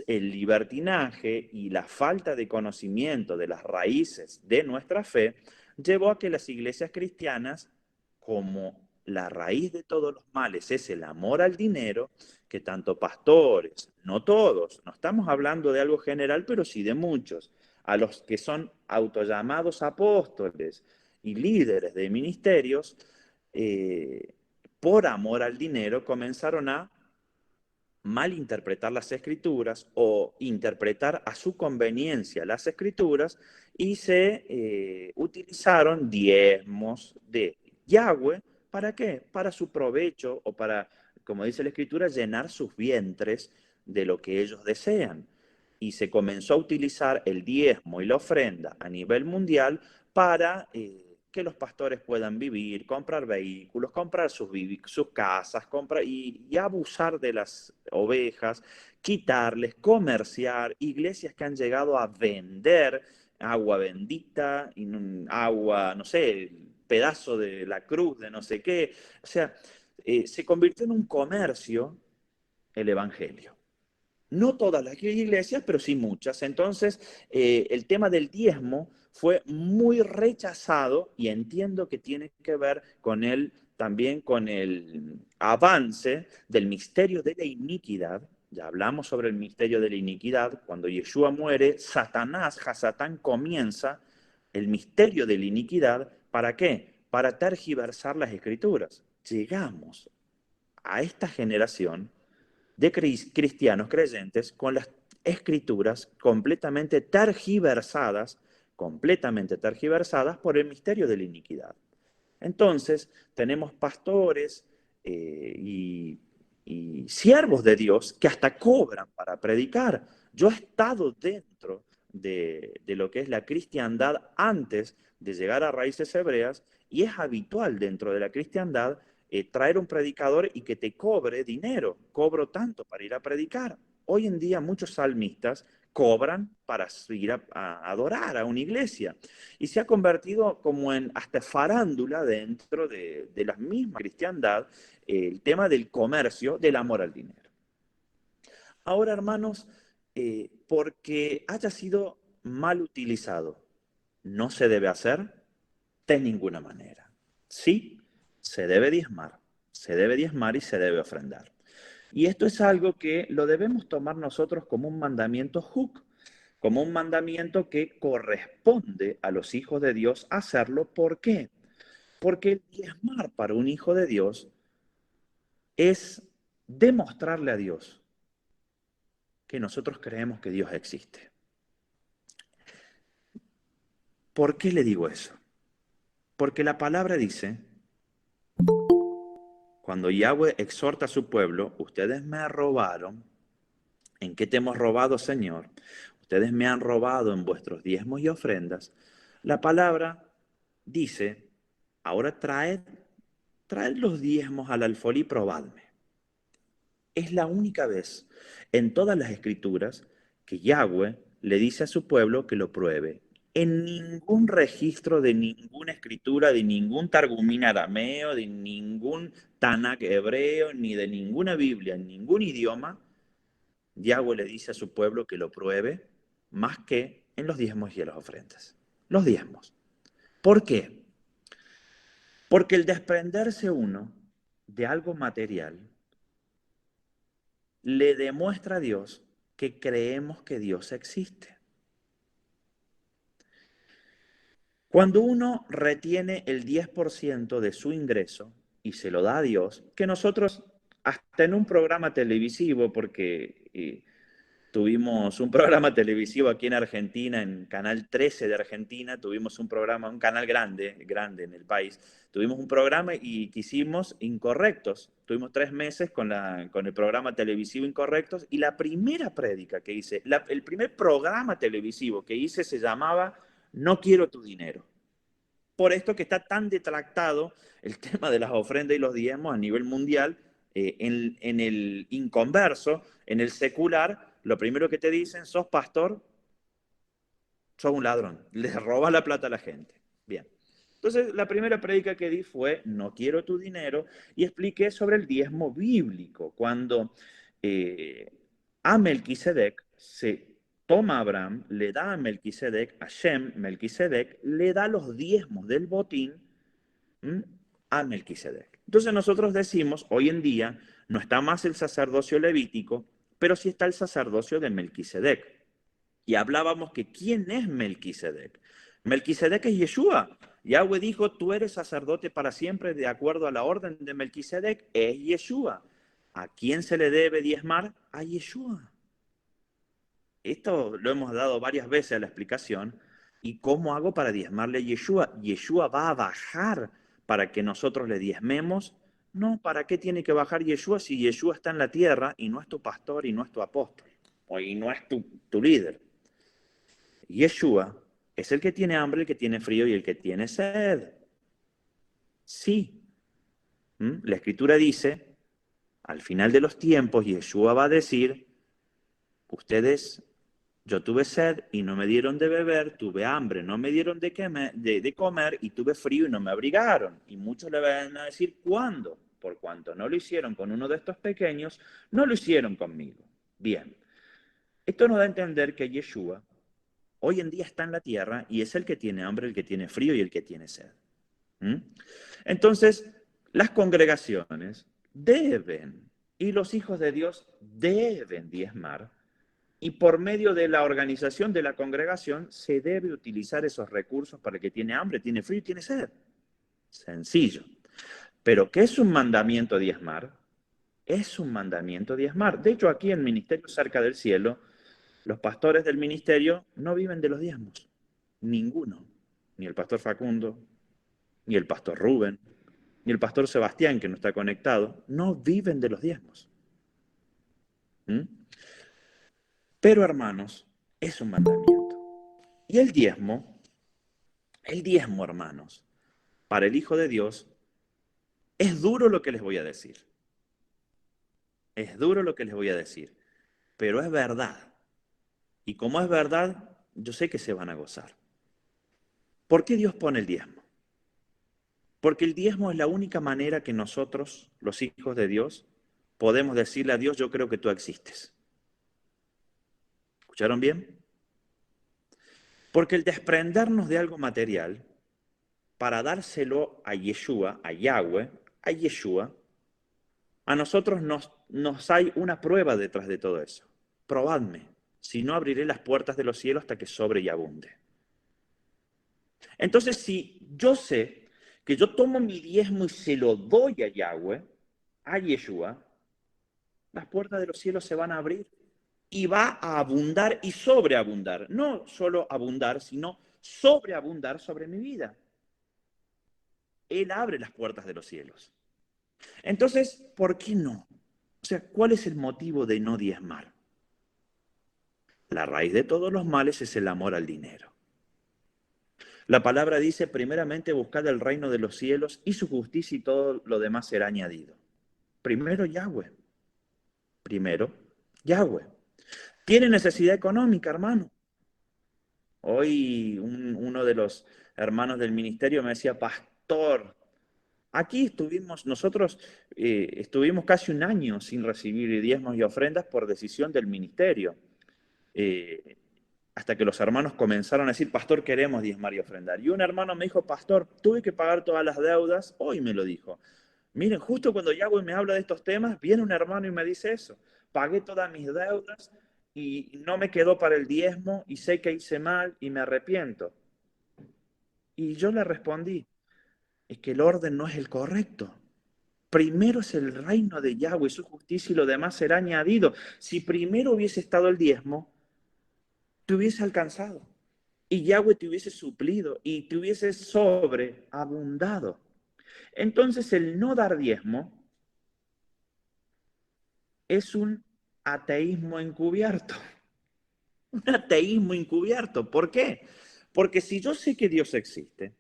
Speaker 1: el libertinaje y la falta de conocimiento de las raíces de nuestra fe llevó a que las iglesias cristianas, como la raíz de todos los males es el amor al dinero, que tanto pastores, no todos, no estamos hablando de algo general, pero sí de muchos, a los que son autollamados apóstoles y líderes de ministerios, por amor al dinero, comenzaron a malinterpretar las escrituras o interpretar a su conveniencia las escrituras y se utilizaron diezmos de Yahweh. ¿Para qué? Para su provecho o para, como dice la escritura, llenar sus vientres de lo que ellos desean. Y se comenzó a utilizar el diezmo y la ofrenda a nivel mundial para que los pastores puedan vivir, comprar vehículos, comprar sus casas, y abusar de las ovejas, quitarles, comerciar, iglesias que han llegado a vender agua bendita, agua, no sé, pedazo de la cruz, de no sé qué. O sea, se convirtió en un comercio el Evangelio. No todas las iglesias, pero sí muchas. Entonces, el tema del diezmo fue muy rechazado y entiendo que tiene que ver con también con el avance del misterio de la iniquidad. Ya hablamos sobre el misterio de la iniquidad. Cuando Yeshua muere, Satanás, Hasatán, comienza el misterio de la iniquidad. ¿Para qué? Para tergiversar las escrituras. Llegamos a esta generación de cristianos creyentes con las escrituras completamente tergiversadas por el misterio de la iniquidad. Entonces, tenemos pastores y siervos de Dios que hasta cobran para predicar. Yo he estado dentro de lo que es la cristiandad antes de llegar a raíces hebreas y es habitual dentro de la cristiandad traer un predicador y que te cobre dinero. Cobro tanto para ir a predicar. Hoy en día muchos salmistas cobran para ir a adorar a una iglesia. Y se ha convertido como en hasta farándula dentro de la misma cristiandad, el tema del comercio, del amor al dinero. Ahora, hermanos, porque haya sido mal utilizado, no se debe hacer de ninguna manera. Sí, se debe diezmar y se debe ofrendar. Y esto es algo que lo debemos tomar nosotros como un mandamiento HUC, como un mandamiento que corresponde a los hijos de Dios hacerlo. ¿Por qué? Porque el diezmar para un hijo de Dios es demostrarle a Dios que nosotros creemos que Dios existe. ¿Por qué le digo eso? Porque la palabra dice, cuando Yahweh exhorta a su pueblo, ustedes me robaron. ¿En qué te hemos robado, Señor? Ustedes me han robado en vuestros diezmos y ofrendas. La palabra dice, ahora traed los diezmos al alfolí y probadme. Es la única vez en todas las escrituras que Yahweh le dice a su pueblo que lo pruebe. En ningún registro de ninguna escritura, de ningún Targumín arameo, de ningún Tanakh hebreo, ni de ninguna Biblia, en ningún idioma, Yahweh le dice a su pueblo que lo pruebe más que en los diezmos y en las ofrendas. Los diezmos. ¿Por qué? Porque el desprenderse uno de algo material le demuestra a Dios que creemos que Dios existe. Cuando uno retiene el 10% de su ingreso y se lo da a Dios, que nosotros hasta en un programa televisivo, porque tuvimos un programa televisivo aquí en Argentina, en Canal 13 de Argentina, tuvimos un programa, un canal grande en el país, tuvimos un programa y quisimos Incorrectos. Tuvimos 3 meses con el programa televisivo Incorrectos y la primera prédica que hice, el primer programa televisivo que hice se llamaba No quiero tu dinero. Por esto que está tan detractado el tema de las ofrendas y los diezmos a nivel mundial, en el inconverso, en el secular, lo primero que te dicen, sos pastor, sos un ladrón, le robas la plata a la gente. Bien. Entonces, la primera prédica que di fue, no quiero tu dinero, y expliqué sobre el diezmo bíblico, cuando a Melquisedec se toma a Abraham, le da a Melquisedec, a Shem, Melquisedec, le da los diezmos del botín a Melquisedec. Entonces nosotros decimos, hoy en día, no está más el sacerdocio levítico, pero sí está el sacerdocio de Melquisedec. Y hablábamos que ¿quién es Melquisedec? Melquisedec es Yeshua. Yahweh dijo, tú eres sacerdote para siempre de acuerdo a la orden de Melquisedec, es Yeshua. ¿A quién se le debe diezmar? A Yeshua. Esto lo hemos dado varias veces a la explicación. ¿Y cómo hago para diezmarle a Yeshua? ¿Yeshua va a bajar para que nosotros le diezmemos? No, ¿para qué tiene que bajar Yeshua si Yeshua está en la tierra y no es tu pastor y no es tu apóstol? Y no es tu líder. Yeshua es el que tiene hambre, el que tiene frío y el que tiene sed. Sí. La Escritura dice, al final de los tiempos, Yeshua va a decir, ustedes, yo tuve sed y no me dieron de beber, tuve hambre, no me dieron de comer y tuve frío y no me abrigaron. Y muchos le van a decir, ¿cuándo? Por cuanto no lo hicieron con uno de estos pequeños, no lo hicieron conmigo. Bien, esto nos da a entender que Yeshua hoy en día está en la tierra y es el que tiene hambre, el que tiene frío y el que tiene sed. Entonces, las congregaciones deben, y los hijos de Dios deben diezmar, y por medio de la organización de la congregación se debe utilizar esos recursos para el que tiene hambre, tiene frío y tiene sed. Sencillo. Pero ¿qué es un mandamiento diezmar? Es un mandamiento diezmar. De hecho, aquí en Ministerio Cerca del Cielo, los pastores del ministerio no viven de los diezmos. Ninguno. Ni el pastor Facundo, ni el pastor Rubén, ni el pastor Sebastián, que no está conectado, no viven de los diezmos. Pero, hermanos, es un mandamiento. Y el diezmo, hermanos, para el Hijo de Dios, es duro lo que les voy a decir. Es duro lo que les voy a decir, pero es verdad. Y como es verdad, yo sé que se van a gozar. ¿Por qué Dios pone el diezmo? Porque el diezmo es la única manera que nosotros, los hijos de Dios, podemos decirle a Dios, yo creo que tú existes. ¿Escucharon bien? Porque el desprendernos de algo material para dárselo a Yeshua, a Yahweh, a Yeshua, a nosotros nos hay una prueba detrás de todo eso. Probadme, si no abriré las puertas de los cielos hasta que sobre y abunde. Entonces, si yo sé que yo tomo mi diezmo y se lo doy a Yahweh, a Yeshua, las puertas de los cielos se van a abrir y va a abundar y sobreabundar. No solo abundar, sino sobreabundar sobre mi vida. Él abre las puertas de los cielos. Entonces, ¿por qué no? O sea, ¿cuál es el motivo de no diezmar? La raíz de todos los males es el amor al dinero. La palabra dice, primeramente buscad el reino de los cielos y su justicia y todo lo demás será añadido. Primero Yahweh. Primero Yahweh. ¿Tiene necesidad económica, hermano? Hoy uno de los hermanos del ministerio me decía, pastor, aquí nosotros estuvimos casi un año sin recibir diezmos y ofrendas por decisión del ministerio. Eh, hasta que los hermanos comenzaron a decir, pastor, queremos diezmar y ofrendar. Y un hermano me dijo, pastor, tuve que pagar todas las deudas, hoy me lo dijo. Miren, justo cuando Yahweh me habla de estos temas, viene un hermano y me dice eso. Pagué todas mis deudas y no me quedó para el diezmo y sé que hice mal y me arrepiento. Y yo le respondí, es que el orden no es el correcto. Primero es el reino de Yahweh, su justicia y lo demás será añadido. Si primero hubiese estado el diezmo, te hubiese alcanzado y Yahweh te hubiese suplido y te hubiese sobreabundado. Entonces el no dar diezmo es un ateísmo encubierto. Un ateísmo encubierto. ¿Por qué? Porque si yo sé que Dios existe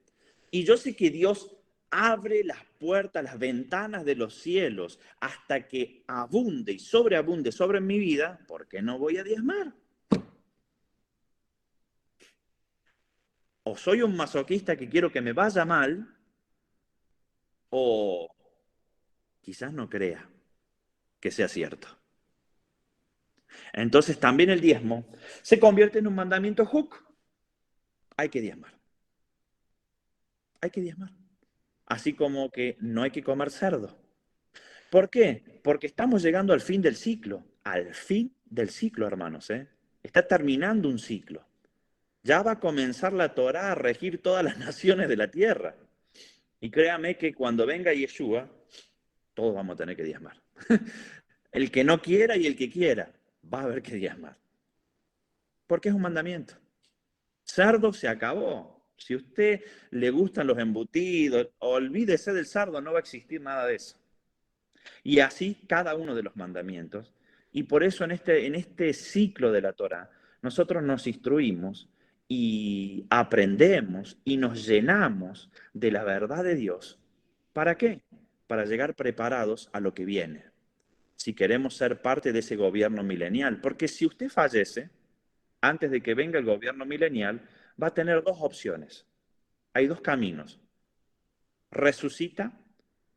Speaker 1: y yo sé que Dios abre las puertas, las ventanas de los cielos hasta que abunde y sobreabunde sobre mi vida, ¿por qué no voy a diezmar? O soy un masoquista que quiero que me vaya mal, o quizás no crea que sea cierto. Entonces también el diezmo se convierte en un mandamiento hook. Hay que diezmar. Hay que diezmar. Así como que no hay que comer cerdo. ¿Por qué? Porque estamos llegando al fin del ciclo. Al fin del ciclo, hermanos. Está terminando un ciclo. Ya va a comenzar la Torá a regir todas las naciones de la tierra. Y créame que cuando venga Yeshua, todos vamos a tener que diezmar. El que no quiera y el que quiera, va a haber que diezmar. Porque es un mandamiento. Cerdo se acabó. Si a usted le gustan los embutidos, olvídese del cerdo, no va a existir nada de eso. Y así cada uno de los mandamientos. Y por eso en este ciclo de la Torá, nosotros nos instruimos y aprendemos y nos llenamos de la verdad de Dios. ¿Para qué? Para llegar preparados a lo que viene. Si queremos ser parte de ese gobierno milenial. Porque si usted fallece, antes de que venga el gobierno milenial, va a tener dos opciones. Hay dos caminos. Resucita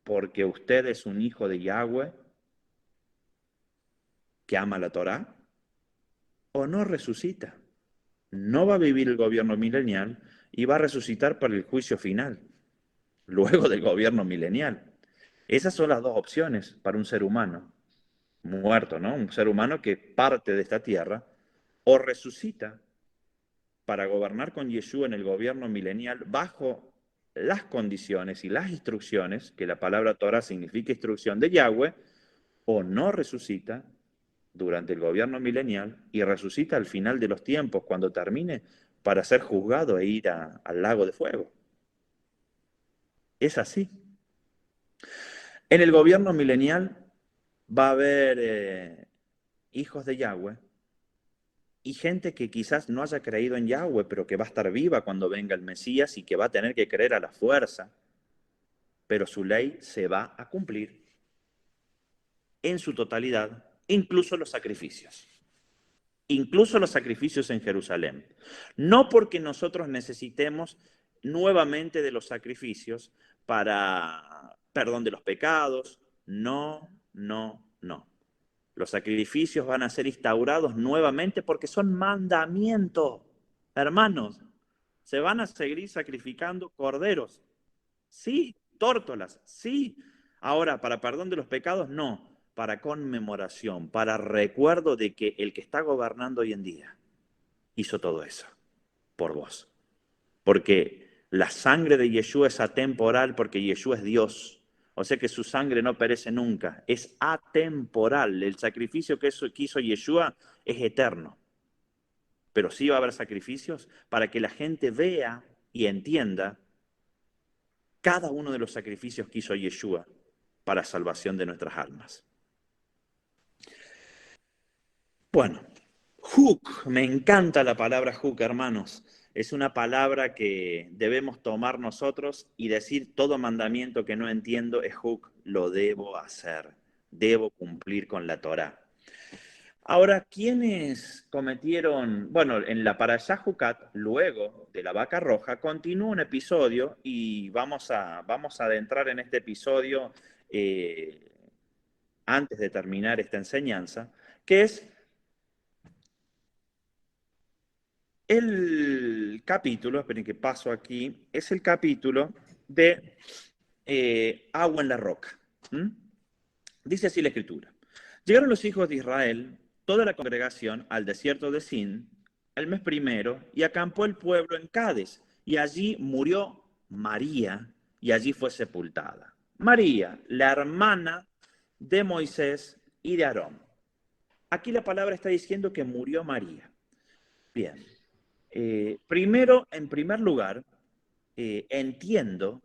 Speaker 1: porque usted es un hijo de Yahweh que ama la Torá, o no resucita. No va a vivir el gobierno milenial y va a resucitar para el juicio final, luego del gobierno milenial. Esas son las dos opciones para un ser humano muerto, ¿no? Un ser humano que parte de esta tierra, o resucita para gobernar con Yeshua en el gobierno milenial bajo las condiciones y las instrucciones, que la palabra Torah significa instrucción de Yahweh, o no resucita durante el gobierno milenial y resucita al final de los tiempos, cuando termine, para ser juzgado e ir al lago de fuego. Es así. En el gobierno milenial va a haber hijos de Yahweh y gente que quizás no haya creído en Yahweh, pero que va a estar viva cuando venga el Mesías y que va a tener que creer a la fuerza, pero su ley se va a cumplir en su totalidad, incluso los sacrificios. incluso los sacrificios en Jerusalén. No porque nosotros necesitemos nuevamente de los sacrificios para perdón de los pecados, no, no, no. Los sacrificios van a ser instaurados nuevamente porque son mandamientos. Hermanos, se van a seguir sacrificando corderos, sí, tórtolas, sí. Ahora, para perdón de los pecados, no. Para conmemoración, para recuerdo de que el que está gobernando hoy en día hizo todo eso por vos. Porque la sangre de Yeshua es atemporal, porque Yeshua es Dios. O sea que su sangre no perece nunca, es atemporal. El sacrificio que hizo Yeshua es eterno. Pero sí va a haber sacrificios para que la gente vea y entienda cada uno de los sacrificios que hizo Yeshua para salvación de nuestras almas. Bueno, Huk, me encanta la palabra Huk, hermanos. Es una palabra que debemos tomar nosotros y decir todo mandamiento que no entiendo es Huk, lo debo hacer, debo cumplir con la Torá. Ahora, ¿quiénes cometieron? Bueno, en la Parashá Hukat, luego de la vaca roja, continúa un episodio y vamos a adentrar en este episodio antes de terminar esta enseñanza, que es el capítulo, esperen que paso aquí, es el capítulo de agua en la roca. Dice así la escritura. Llegaron los hijos de Israel, toda la congregación, al desierto de Sin, el mes primero, y acampó el pueblo en Cades, y allí murió María, y allí fue sepultada. María, la hermana de Moisés y de Aarón. Aquí la palabra está diciendo que murió María. Bien. Primero, en primer lugar, entiendo,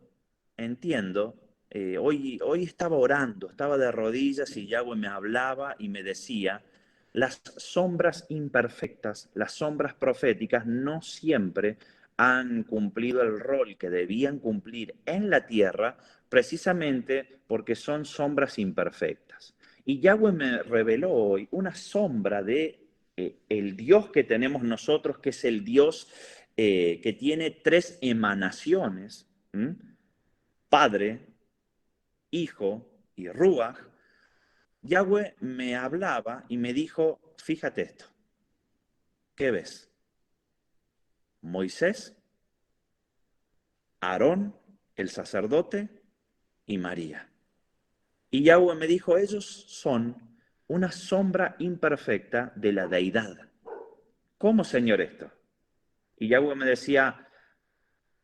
Speaker 1: hoy estaba orando, estaba de rodillas y Yahweh me hablaba y me decía, las sombras imperfectas, las sombras proféticas no siempre han cumplido el rol que debían cumplir en la tierra, precisamente porque son sombras imperfectas. Y Yahweh me reveló hoy una sombra de el Dios que tenemos nosotros, que es el Dios que tiene tres emanaciones, Padre, Hijo y Ruach. Yahweh me hablaba y me dijo, fíjate esto, ¿qué ves? Moisés, Aarón, el sacerdote y María. Y Yahweh me dijo, ellos son una sombra imperfecta de la deidad. ¿Cómo, Señor, esto? Y Yahweh me decía,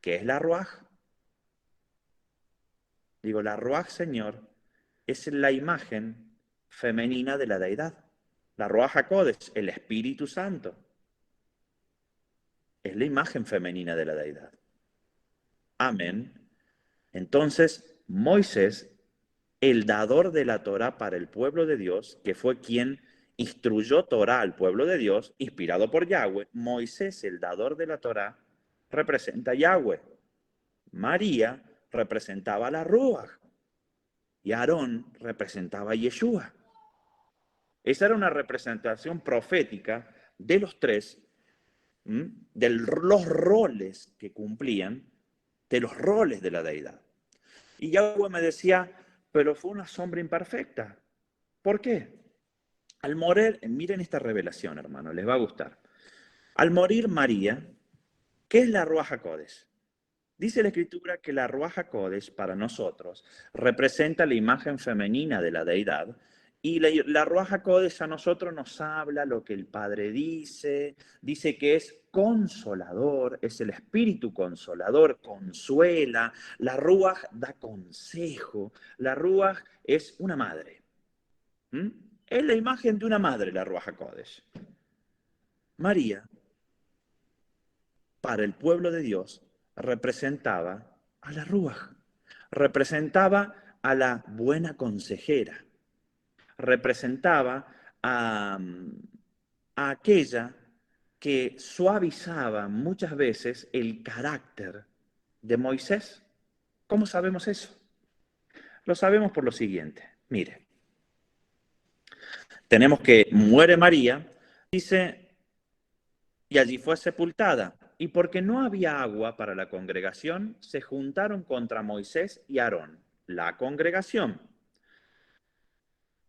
Speaker 1: ¿qué es la Ruach? Digo, la Ruach, Señor, es la imagen femenina de la deidad. La Ruach HaKodesh, el Espíritu Santo, es la imagen femenina de la deidad. Amén. Entonces, Moisés, el dador de la Torá para el pueblo de Dios, que fue quien instruyó Torá al pueblo de Dios, inspirado por Yahweh, Moisés, el dador de la Torá, representa a Yahweh. María representaba a la Ruach y Aarón representaba a Yeshua. Esa era una representación profética de los tres, de los roles que cumplían, de los roles de la deidad. Y Yahweh me decía, pero fue una sombra imperfecta. ¿Por qué? Al morir, miren esta revelación, hermano, les va a gustar. Al morir María, ¿qué es la Ruach HaKodesh? Dice la Escritura que la Ruach HaKodesh para nosotros representa la imagen femenina de la deidad y la Ruach HaKodesh a nosotros nos habla lo que el Padre dice que es consolador, es el Espíritu consolador, consuela, la Ruach da consejo, la Ruach es una madre. Es la imagen de una madre la Ruach HaKodesh. María, para el pueblo de Dios, representaba a la Ruach, representaba a la buena consejera, representaba a aquella que suavizaba muchas veces el carácter de Moisés. ¿Cómo sabemos eso? Lo sabemos por lo siguiente. Mire, tenemos que muere María, dice y allí fue sepultada. Y porque no había agua para la congregación, se juntaron contra Moisés y Aarón, la congregación.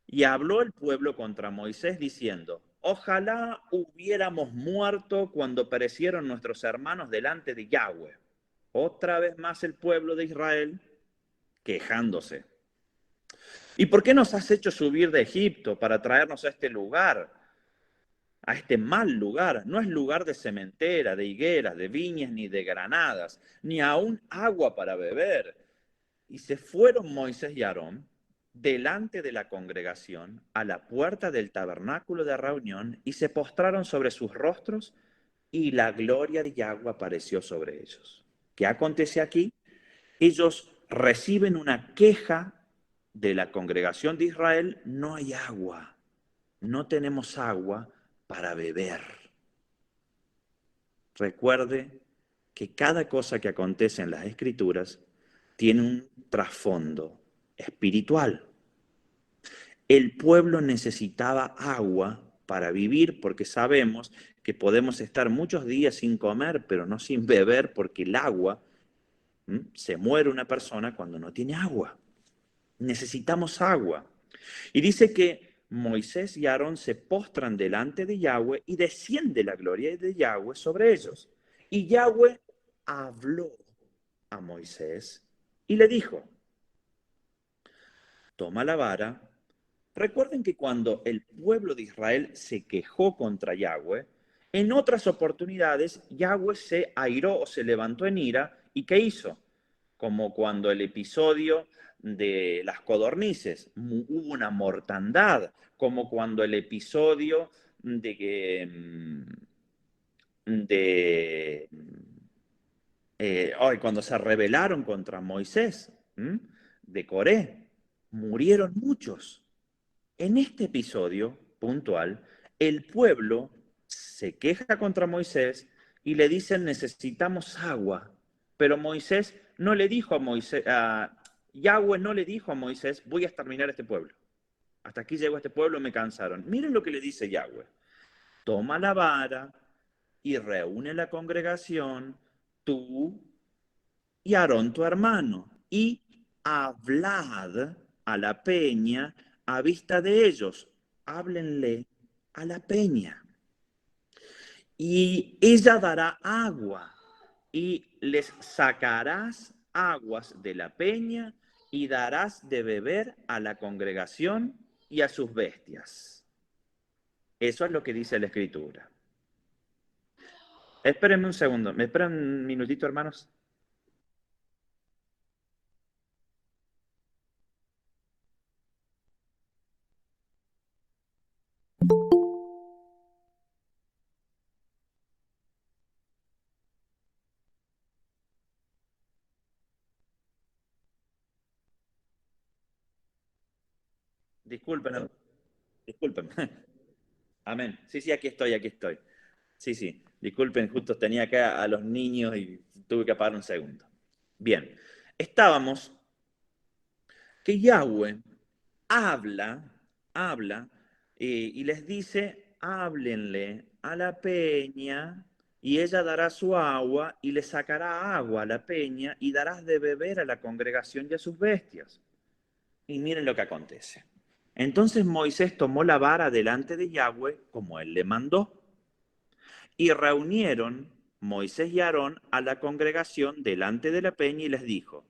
Speaker 1: Y habló el pueblo contra Moisés diciendo, ojalá hubiéramos muerto cuando perecieron nuestros hermanos delante de Yahweh. Otra vez más el pueblo de Israel quejándose. ¿Y por qué nos has hecho subir de Egipto para traernos a este lugar, a este mal lugar? No es lugar de cementera, de higueras, de viñas, ni de granadas, ni aún agua para beber. Y se fueron Moisés y Aarón delante de la congregación a la puerta del tabernáculo de reunión y se postraron sobre sus rostros y la gloria de Yahweh apareció sobre ellos. ¿Qué acontece aquí? Ellos reciben una queja de la congregación de Israel, no hay agua, no tenemos agua para beber. Recuerde que cada cosa que acontece en las Escrituras tiene un trasfondo espiritual. El pueblo necesitaba agua para vivir porque sabemos que podemos estar muchos días sin comer, pero no sin beber, porque el agua, se muere una persona cuando no tiene agua. Necesitamos agua. Y dice que Moisés y Aarón se postran delante de Yahweh y desciende la gloria de Yahweh sobre ellos. Y Yahweh habló a Moisés y le dijo, toma la vara. Recuerden que cuando el pueblo de Israel se quejó contra Yahweh, en otras oportunidades Yahweh se airó o se levantó en ira. ¿Y qué hizo? Como cuando el episodio de las codornices, hubo una mortandad, como cuando el episodio de que de cuando se rebelaron contra Moisés, de Coré, murieron muchos. En este episodio puntual, el pueblo se queja contra Moisés y le dicen necesitamos agua. Pero Moisés no le dijo a Moisés, Yahweh no le dijo a Moisés, voy a exterminar a este pueblo. Hasta aquí llegó este pueblo, me cansaron. Miren lo que le dice Yahweh. Toma la vara y reúne la congregación, tú y Aarón tu hermano, y hablad a la peña a vista de ellos. Háblenle a la peña. Y ella dará agua, y les sacarás aguas de la peña, y darás de beber a la congregación y a sus bestias. Eso es lo que dice la Escritura. Espérenme un segundo. ¿Me esperan un minutito, hermanos? Disculpen, disculpen. Amén. Sí, sí, aquí estoy, aquí estoy. Sí, sí. Disculpen, justo tenía acá a los niños y tuve que apagar un segundo. Bien. Estábamos que Yahweh habla, y les dice, háblenle a la peña y ella dará su agua y le sacará agua a la peña y darás de beber a la congregación y a sus bestias. Y miren lo que acontece. Entonces Moisés tomó la vara delante de Yahweh como él le mandó y reunieron Moisés y Aarón a la congregación delante de la peña y les dijo,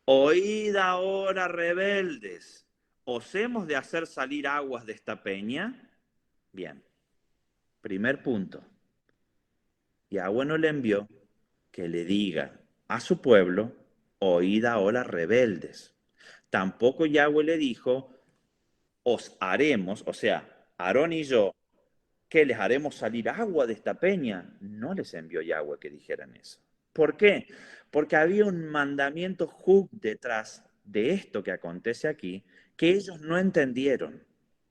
Speaker 1: oíd ahora, rebeldes, ¿os hemos de hacer salir aguas de esta peña? Bien, primer punto. Yahweh no le envió que le diga a su pueblo, oíd ahora, rebeldes. Tampoco Yahweh le dijo, os haremos, o sea, Aarón y yo, que les haremos salir agua de esta peña. No les envió Yahweh que dijeran eso. ¿Por qué? Porque había un mandamiento juk detrás de esto que acontece aquí, que ellos no entendieron.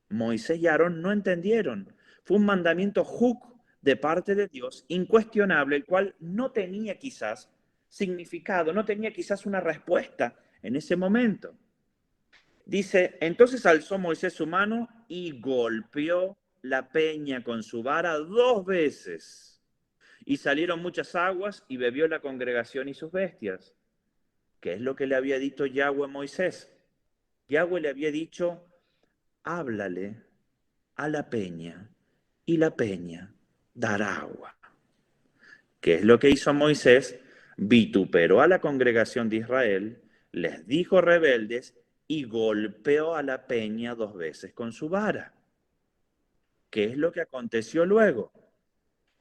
Speaker 1: Moisés y Aarón no entendieron. Fue un mandamiento juk de parte de Dios, incuestionable, el cual no tenía quizás significado, no tenía quizás una respuesta en ese momento. Dice, entonces alzó Moisés su mano y golpeó la peña con su vara 2 veces. Y salieron muchas aguas y bebió la congregación y sus bestias. ¿Qué es lo que le había dicho Yahweh a Moisés? Yahweh le había dicho, háblale a la peña y la peña dará agua. ¿Qué es lo que hizo Moisés? Vituperó a la congregación de Israel, les dijo rebeldes y golpeó a la peña 2 veces con su vara. ¿Qué es lo que aconteció luego?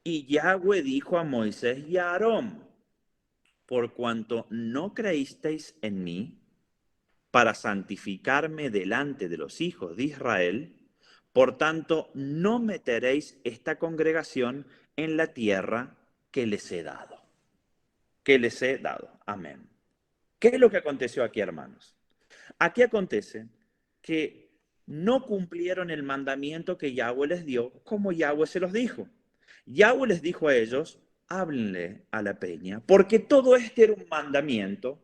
Speaker 1: Y Yahweh dijo a Moisés y a Aarón, por cuanto no creísteis en mí para santificarme delante de los hijos de Israel, por tanto no meteréis esta congregación en la tierra que les he dado. Que les he dado. Amén. ¿Qué es lo que aconteció aquí, hermanos? Aquí acontece que no cumplieron el mandamiento que Yahweh les dio como Yahweh se los dijo. Yahweh les dijo a ellos, háblenle a la peña, porque todo este era un mandamiento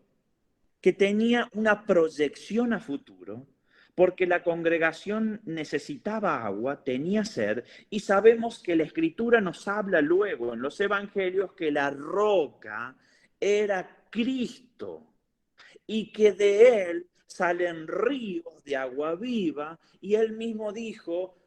Speaker 1: que tenía una proyección a futuro, porque la congregación necesitaba agua, tenía sed, y sabemos que la Escritura nos habla luego en los Evangelios que la roca era Cristo y que de él salen ríos de agua viva, y él mismo dijo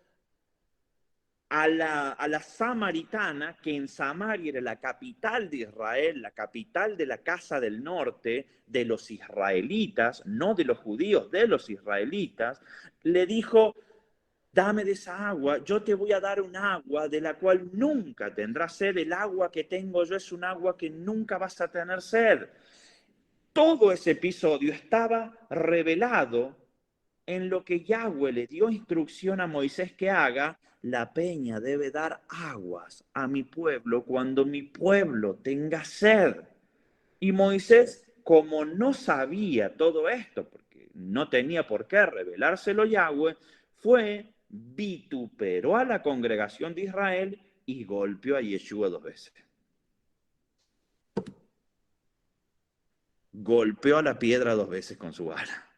Speaker 1: a la samaritana, que en Samaria era la capital de Israel, la capital de la casa del norte, de los israelitas, no de los judíos, de los israelitas, le dijo, dame de esa agua, yo te voy a dar un agua de la cual nunca tendrás sed, el agua que tengo yo es un agua que nunca vas a tener sed. Todo ese episodio estaba revelado en lo que Yahweh le dio instrucción a Moisés que haga. La peña debe dar aguas a mi pueblo cuando mi pueblo tenga sed. Y Moisés, como no sabía todo esto, porque no tenía por qué revelárselo Yahweh, fue, vituperó a la congregación de Israel y golpeó a Yeshua 2 veces. Golpeó a la piedra 2 veces con su vara.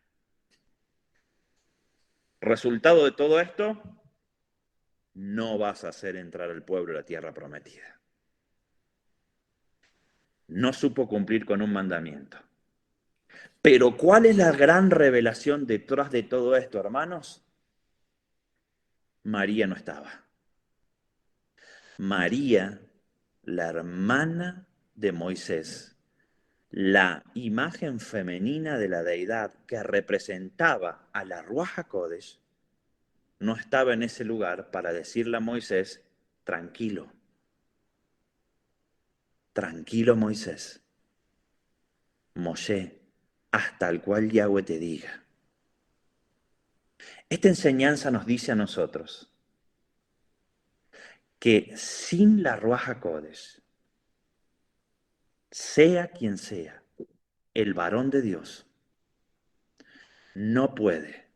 Speaker 1: Resultado de todo esto, no vas a hacer entrar al pueblo a la tierra prometida. No supo cumplir con un mandamiento. Pero ¿cuál es la gran revelación detrás de todo esto, hermanos? María no estaba. María, la hermana de Moisés, la imagen femenina de la deidad que representaba a la Ruach HaKodesh, no estaba en ese lugar para decirle a Moisés, tranquilo, tranquilo Moisés, Moshe, hasta el cual Yahweh te diga. Esta enseñanza nos dice a nosotros que sin la Ruach HaKodesh, sea quien sea el varón de Dios, no puede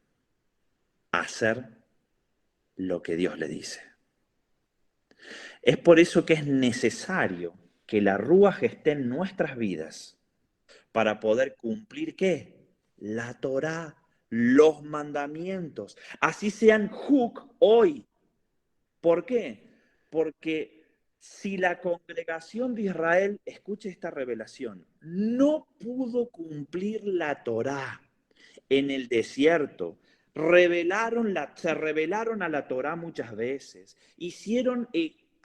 Speaker 1: hacer lo que Dios le dice. Es por eso que es necesario que la Ruach esté en nuestras vidas para poder cumplir ¿qué? La Torá, los mandamientos. Así sean Juk hoy. ¿Por qué? Porque si la congregación de Israel, escuche esta revelación, no pudo cumplir la Torá en el desierto, se rebelaron a la Torá muchas veces,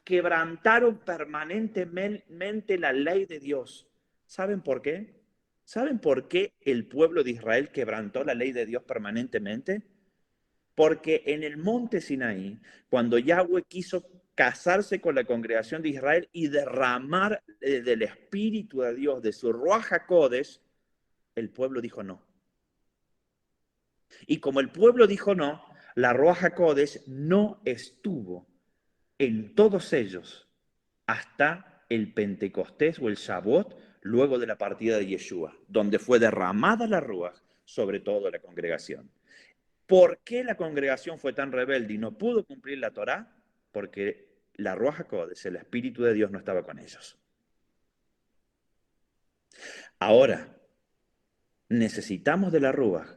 Speaker 1: quebrantaron permanentemente la ley de Dios. ¿Saben por qué? ¿Saben por qué el pueblo de Israel quebrantó la ley de Dios permanentemente? Porque en el monte Sinaí, cuando Yahweh quiso casarse con la congregación de Israel y derramar del Espíritu de Dios, de su Ruach HaKodesh, el pueblo dijo no. Y como el pueblo dijo no, la Ruach HaKodesh no estuvo en todos ellos hasta el Pentecostés o el Shavuot, luego de la partida de Yeshua, donde fue derramada la Ruach sobre toda la congregación. ¿Por qué la congregación fue tan rebelde y no pudo cumplir la Torá? Porque la Ruach HaKodesh, el Espíritu de Dios, no estaba con ellos. Ahora, necesitamos de la Ruach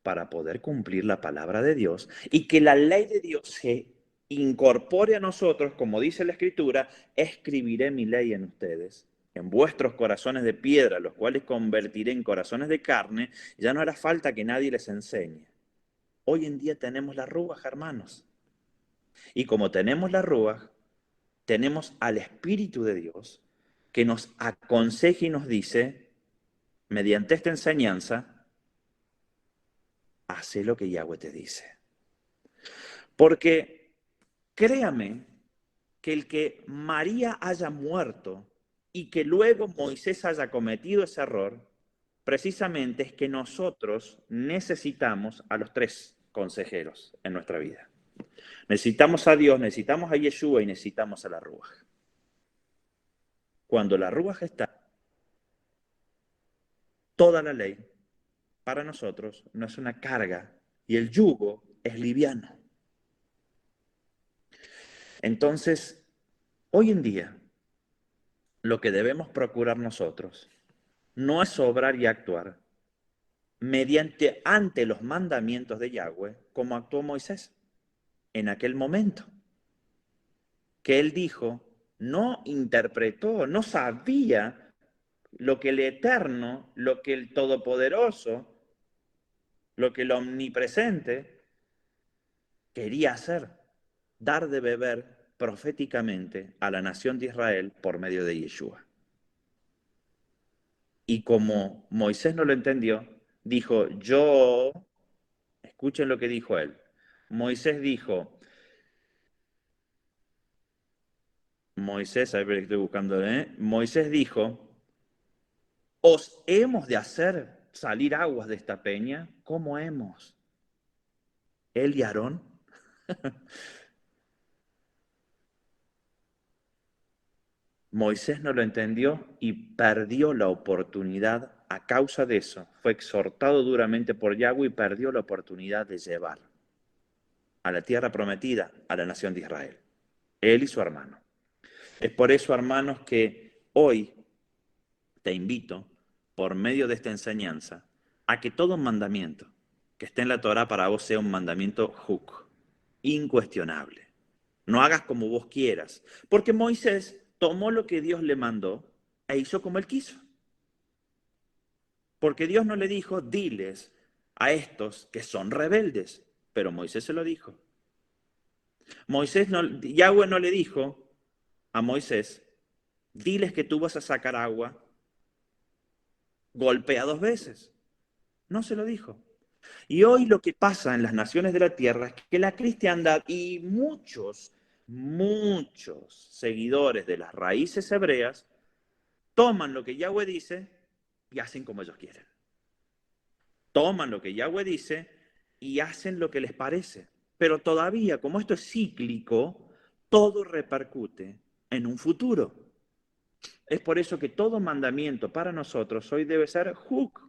Speaker 1: para poder cumplir la palabra de Dios y que la ley de Dios se incorpore a nosotros, como dice la Escritura, escribiré mi ley en ustedes, en vuestros corazones de piedra, los cuales convertiré en corazones de carne, ya no hará falta que nadie les enseñe. Hoy en día tenemos la Ruaj, hermanos. Y como tenemos la Ruaj, tenemos al Espíritu de Dios que nos aconseja y nos dice, mediante esta enseñanza, hace lo que Yahweh te dice. Porque créame que el que María haya muerto y que luego Moisés haya cometido ese error, precisamente es que nosotros necesitamos a los tres consejeros en nuestra vida. Necesitamos a Dios, necesitamos a Yeshua y necesitamos a la Ruaj. Cuando la Ruaj está, toda la ley para nosotros no es una carga y el yugo es liviano. Entonces, hoy en día, lo que debemos procurar nosotros no es obrar y actuar mediante ante los mandamientos de Yahweh, como actuó Moisés en aquel momento, que él dijo, no interpretó, no sabía lo que el Eterno, lo que el Todopoderoso, lo que el Omnipresente quería hacer, dar de beber proféticamente a la nación de Israel por medio de Yeshua. Y como Moisés no lo entendió, dijo, escuchen lo que dijo él. Moisés dijo, a ver, estoy buscando, Moisés dijo, ¿os hemos de hacer salir aguas de esta peña? ¿Cómo hemos? Él y Aarón. Moisés no lo entendió y perdió la oportunidad a causa de eso. Fue exhortado duramente por Yahweh y perdió la oportunidad de llevar a la tierra prometida a la nación de Israel. Él y su hermano. Es por eso, hermanos, que hoy te invito, por medio de esta enseñanza, a que todo mandamiento que esté en la Torah para vos sea un mandamiento juk, incuestionable. No hagas como vos quieras, porque Moisés tomó lo que Dios le mandó e hizo como él quiso. Porque Dios no le dijo, diles a estos que son rebeldes, pero Moisés se lo dijo. Yahweh no le dijo a Moisés, diles que tú vas a sacar agua, golpea 2 veces. No se lo dijo. Y hoy lo que pasa en las naciones de la tierra es que la cristiandad y muchos seguidores de las raíces hebreas toman lo que Yahweh dice y hacen como ellos quieren. Toman lo que Yahweh dice y hacen lo que les parece. Pero todavía, como esto es cíclico, todo repercute en un futuro. Es por eso que todo mandamiento para nosotros hoy debe ser juk,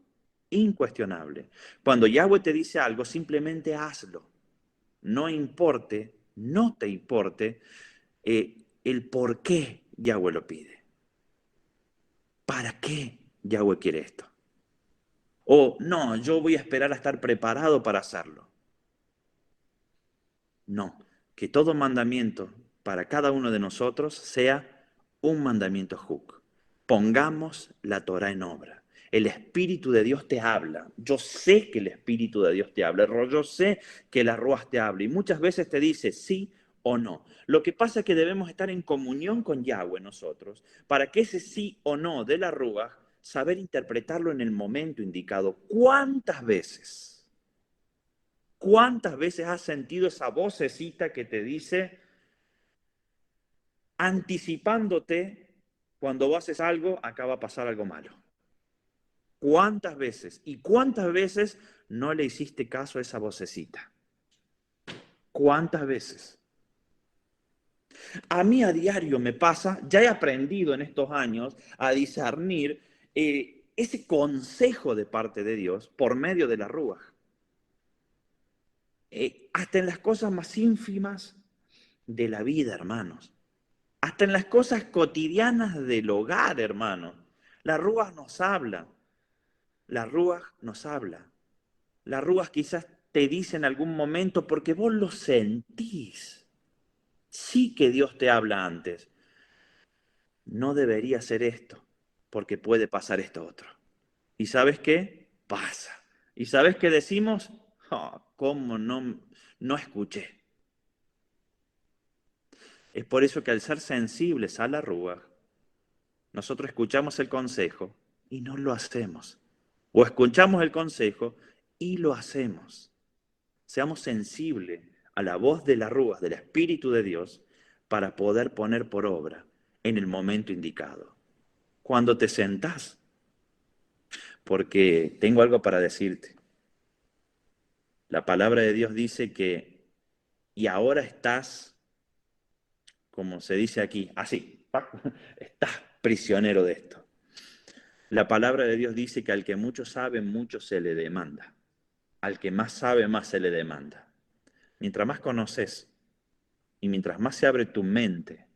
Speaker 1: incuestionable. Cuando Yahweh te dice algo, simplemente hazlo. No te importe el por qué Yahweh lo pide. ¿Para qué Yahweh quiere esto? O no, yo voy a esperar a estar preparado para hacerlo. No, que todo mandamiento para cada uno de nosotros sea un mandamiento juk. Pongamos la Torah en obra. El Espíritu de Dios te habla. Yo sé que el Espíritu de Dios te habla. Yo sé que la Ruach te habla. Y muchas veces te dice sí o no. Lo que pasa es que debemos estar en comunión con Yahweh nosotros para que ese sí o no de la Ruach, saber interpretarlo en el momento indicado. ¿Cuántas veces has sentido esa vocecita que te dice, anticipándote, cuando vos haces algo, acá va a pasar algo malo? ¿Cuántas veces? ¿Y cuántas veces no le hiciste caso a esa vocecita? ¿Cuántas veces? A mí a diario me pasa, ya he aprendido en estos años a discernir ese consejo de parte de Dios por medio de la Ruaj. Hasta en las cosas más ínfimas de la vida, hermanos. Hasta en las cosas cotidianas del hogar, hermanos. La Ruaj nos habla. La Ruaj nos habla. La Ruaj quizás te dice en algún momento porque vos lo sentís. sí que Dios te habla antes. No debería ser esto, porque puede pasar esto otro. ¿Y sabes qué? Pasa. ¿Y sabes qué decimos? Oh, ¿cómo no escuché? Es por eso que al ser sensibles a la rúa, nosotros escuchamos el consejo y no lo hacemos. O escuchamos el consejo y lo hacemos. Seamos sensibles a la voz de la rúa, del Espíritu de Dios, para poder poner por obra en el momento indicado. Cuando te sentás, porque tengo algo para decirte. La palabra de Dios dice que, y ahora estás, como se dice aquí, así, estás prisionero de esto. La palabra de Dios dice que al que mucho sabe, mucho se le demanda. Al que más sabe, más se le demanda. Mientras más conoces y mientras más se abre tu mente,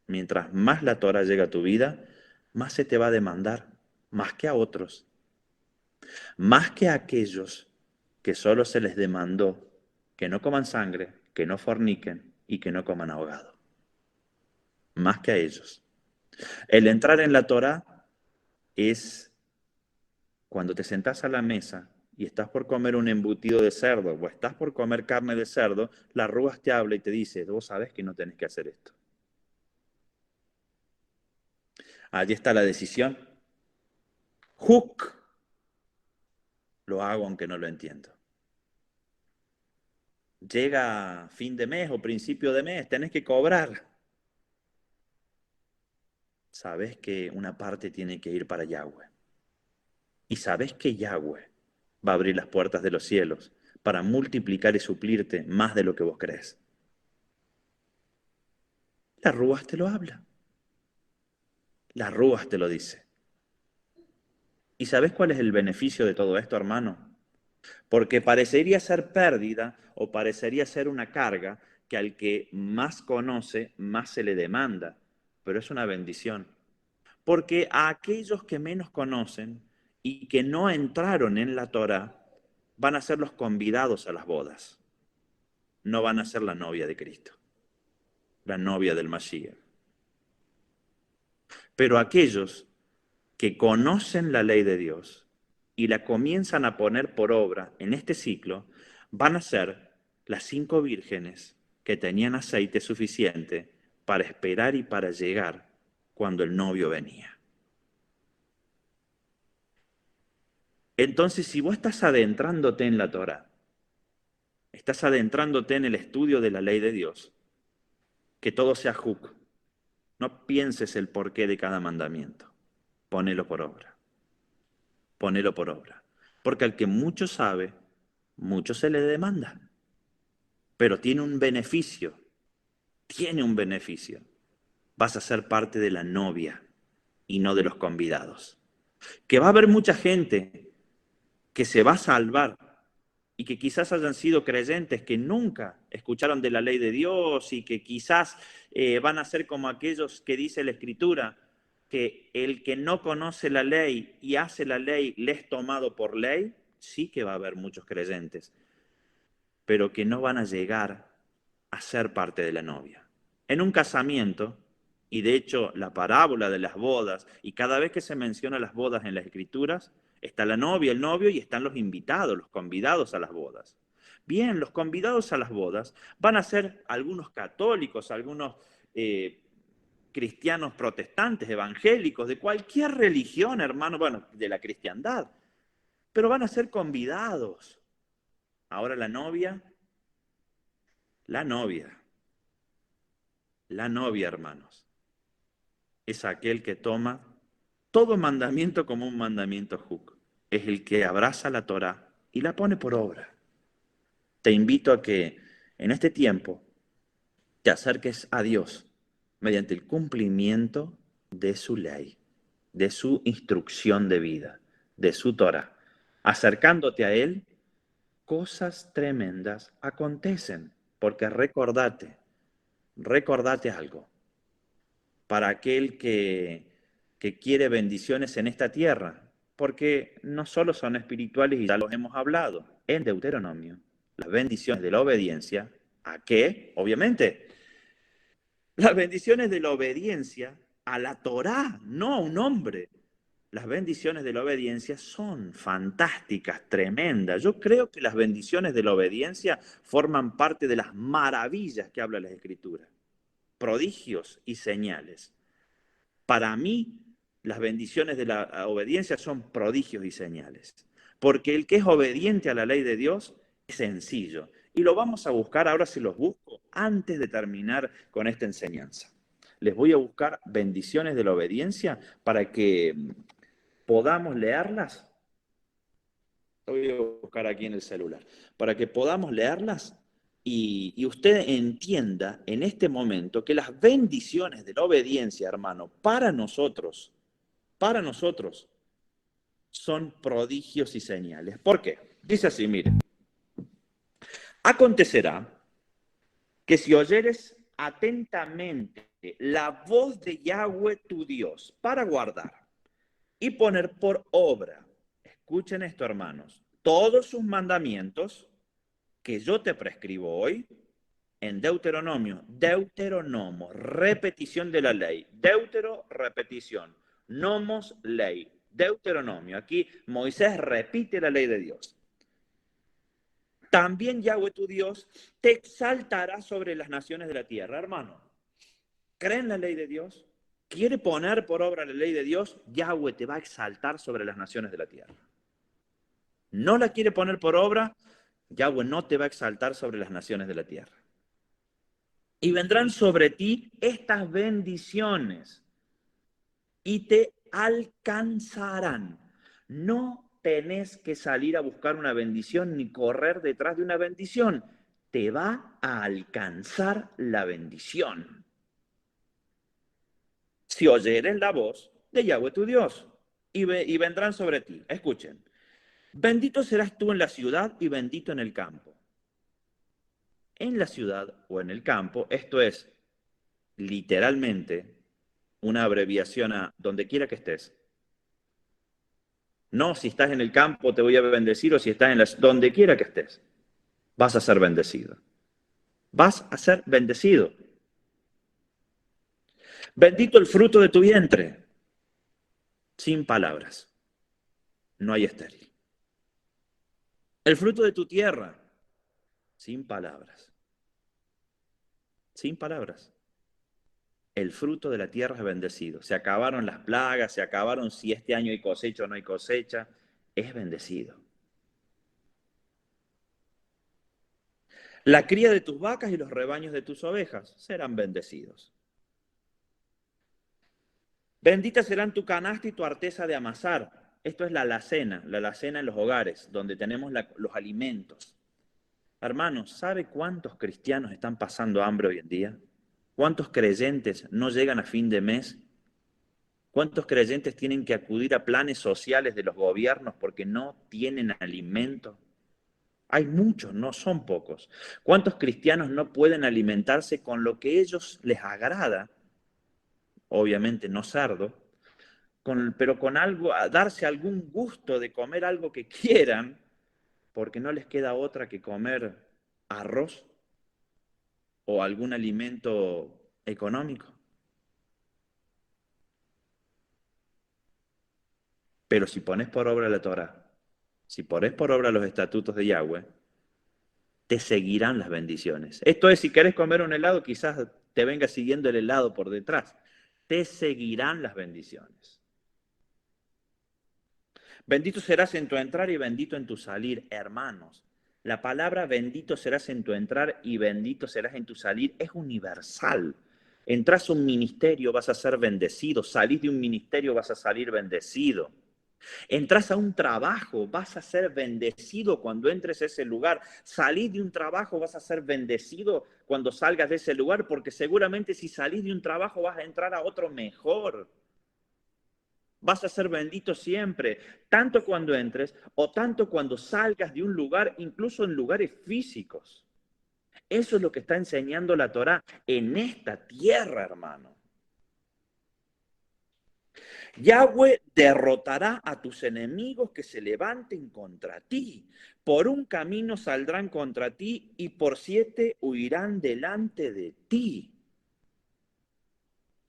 Speaker 1: mientras más la Torah llega a tu vida, más se te va a demandar, más que a otros, más que a aquellos que solo se les demandó que no coman sangre, que no forniquen y que no coman ahogado. Más que a ellos. El entrar en la Torah es cuando te sentás a la mesa y estás por comer un embutido de cerdo o estás por comer carne de cerdo, la rúa te habla y te dice, vos sabés que no tenés que hacer esto. Allí está la decisión. Hook, lo hago aunque no lo entiendo. Llega fin de mes o principio de mes, tenés que cobrar. Sabés que una parte tiene que ir para Yahweh. Y sabés que Yahweh va a abrir las puertas de los cielos para multiplicar y suplirte más de lo que vos crees. La Rúas te lo habla. La Rúas te lo dice. ¿Y sabés cuál es el beneficio de todo esto, hermano? Porque parecería ser pérdida o parecería ser una carga que al que más conoce, más se le demanda. Pero es una bendición. Porque a aquellos que menos conocen y que no entraron en la Torah, van a ser los convidados a las bodas. No van a ser la novia de Cristo, la novia del Mashiach. Pero aquellos que conocen la ley de Dios y la comienzan a poner por obra en este ciclo, van a ser las 5 vírgenes que tenían aceite suficiente para esperar y para llegar cuando el novio venía. Entonces, si vos estás adentrándote en la Torah, estás adentrándote en el estudio de la ley de Dios, que todo sea juk. No pienses el porqué de cada mandamiento. Ponelo por obra. Ponelo por obra. Porque al que mucho sabe, mucho se le demanda. Pero tiene un beneficio. Tiene un beneficio. Vas a ser parte de la novia y no de los convidados. Que va a haber mucha gente que se va a salvar y que quizás hayan sido creyentes que nunca escucharon de la ley de Dios y que quizás van a ser como aquellos que dice la Escritura, que el que no conoce la ley y hace la ley le es tomado por ley, sí que va a haber muchos creyentes, pero que no van a llegar a ser parte de la novia. En un casamiento, y de hecho la parábola de las bodas, y cada vez que se menciona las bodas en las Escrituras, está la novia, el novio y están los invitados, los convidados a las bodas. Bien, los convidados a las bodas van a ser algunos católicos, algunos cristianos protestantes, evangélicos, de cualquier religión, hermano, bueno, de la cristiandad, pero van a ser convidados. Ahora la novia, la novia, hermanos, es aquel que toma todo mandamiento como un mandamiento juk. Es el que abraza la Torah y la pone por obra. Te invito a que en este tiempo te acerques a Dios mediante el cumplimiento de su ley, de su instrucción de vida, de su Torah. Acercándote a Él, cosas tremendas acontecen, porque recordate algo. Para aquel que quiere bendiciones en esta tierra, porque no solo son espirituales y ya los hemos hablado en Deuteronomio, las bendiciones de la obediencia, ¿a qué? Obviamente, Las bendiciones de la obediencia a la Torá, no a un hombre. Las bendiciones de la obediencia son fantásticas, tremendas. Yo creo que las bendiciones de la obediencia forman parte de las maravillas que habla la Escritura. Prodigios y señales. Para mí, las bendiciones de la obediencia son prodigios y señales. Porque el que es obediente a la ley de Dios es sencillo. Y lo vamos a buscar, ahora se los busco, antes de terminar con esta enseñanza. Les voy a buscar bendiciones de la obediencia para que podamos leerlas. Lo voy a buscar aquí en el celular. Para que podamos leerlas y usted entienda en este momento que las bendiciones de la obediencia, hermano, para nosotros, son prodigios y señales. ¿Por qué? Dice así, mire. Acontecerá que si oyeres atentamente la voz de Yahweh tu Dios para guardar y poner por obra, escuchen esto, hermanos, todos sus mandamientos que yo te prescribo hoy en Deuteronomio, repetición de la ley, repetición, nomos, ley, Deuteronomio. Aquí Moisés repite la ley de Dios. También Yahweh tu Dios te exaltará sobre las naciones de la tierra. Hermano, ¿cree en la ley de Dios? ¿Quiere poner por obra la ley de Dios? Yahweh te va a exaltar sobre las naciones de la tierra. ¿No la quiere poner por obra? Yahweh no te va a exaltar sobre las naciones de la tierra. Y vendrán sobre ti estas bendiciones y te alcanzarán. No tenés que salir a buscar una bendición ni correr detrás de una bendición. Te va a alcanzar la bendición. Si oyeres la voz de Yahweh tu Dios y vendrán sobre ti. Escuchen. Bendito serás tú en la ciudad y bendito en el campo. En la ciudad o en el campo, esto es literalmente una abreviación a donde quiera que estés. No, si estás en el campo te voy a bendecir o si estás en donde quiera que estés. Vas a ser bendecido. Vas a ser bendecido. Bendito el fruto de tu vientre. Sin palabras. No hay estéril. El fruto de tu tierra. Sin palabras. Sin palabras. El fruto de la tierra es bendecido. Se acabaron las plagas, se acabaron si este año hay cosecha o no hay cosecha. Es bendecido. La cría de tus vacas y los rebaños de tus ovejas serán bendecidos. Bendita serán tu canasta y tu arteza de amasar. Esto es la alacena en los hogares, donde tenemos los alimentos. Hermanos, ¿sabe cuántos cristianos están pasando hambre hoy en día? ¿Cuántos creyentes no llegan a fin de mes? ¿Cuántos creyentes tienen que acudir a planes sociales de los gobiernos porque no tienen alimento? Hay muchos, no son pocos. ¿Cuántos cristianos no pueden alimentarse con lo que a ellos les agrada? Obviamente no cerdo, pero con algo, a darse algún gusto de comer algo que quieran, porque no les queda otra que comer arroz o algún alimento económico. Pero si pones por obra la Torah, si pones por obra los estatutos de Yahweh, te seguirán las bendiciones. Esto es, si querés comer un helado, quizás te venga siguiendo el helado por detrás. Te seguirán las bendiciones. Bendito serás en tu entrar y bendito en tu salir, hermanos. La palabra bendito serás en tu entrar y bendito serás en tu salir es universal. Entras a un ministerio, vas a ser bendecido. Salís de un ministerio, vas a salir bendecido. Entras a un trabajo, vas a ser bendecido cuando entres a ese lugar. Salís de un trabajo, vas a ser bendecido cuando salgas de ese lugar, porque seguramente si salís de un trabajo vas a entrar a otro mejor. Vas a ser bendito siempre, tanto cuando entres o tanto cuando salgas de un lugar, incluso en lugares físicos. Eso es lo que está enseñando la Torá en esta tierra, hermano. Yahweh derrotará a tus enemigos que se levanten contra ti. Por un camino saldrán contra ti y por 7 huirán delante de ti.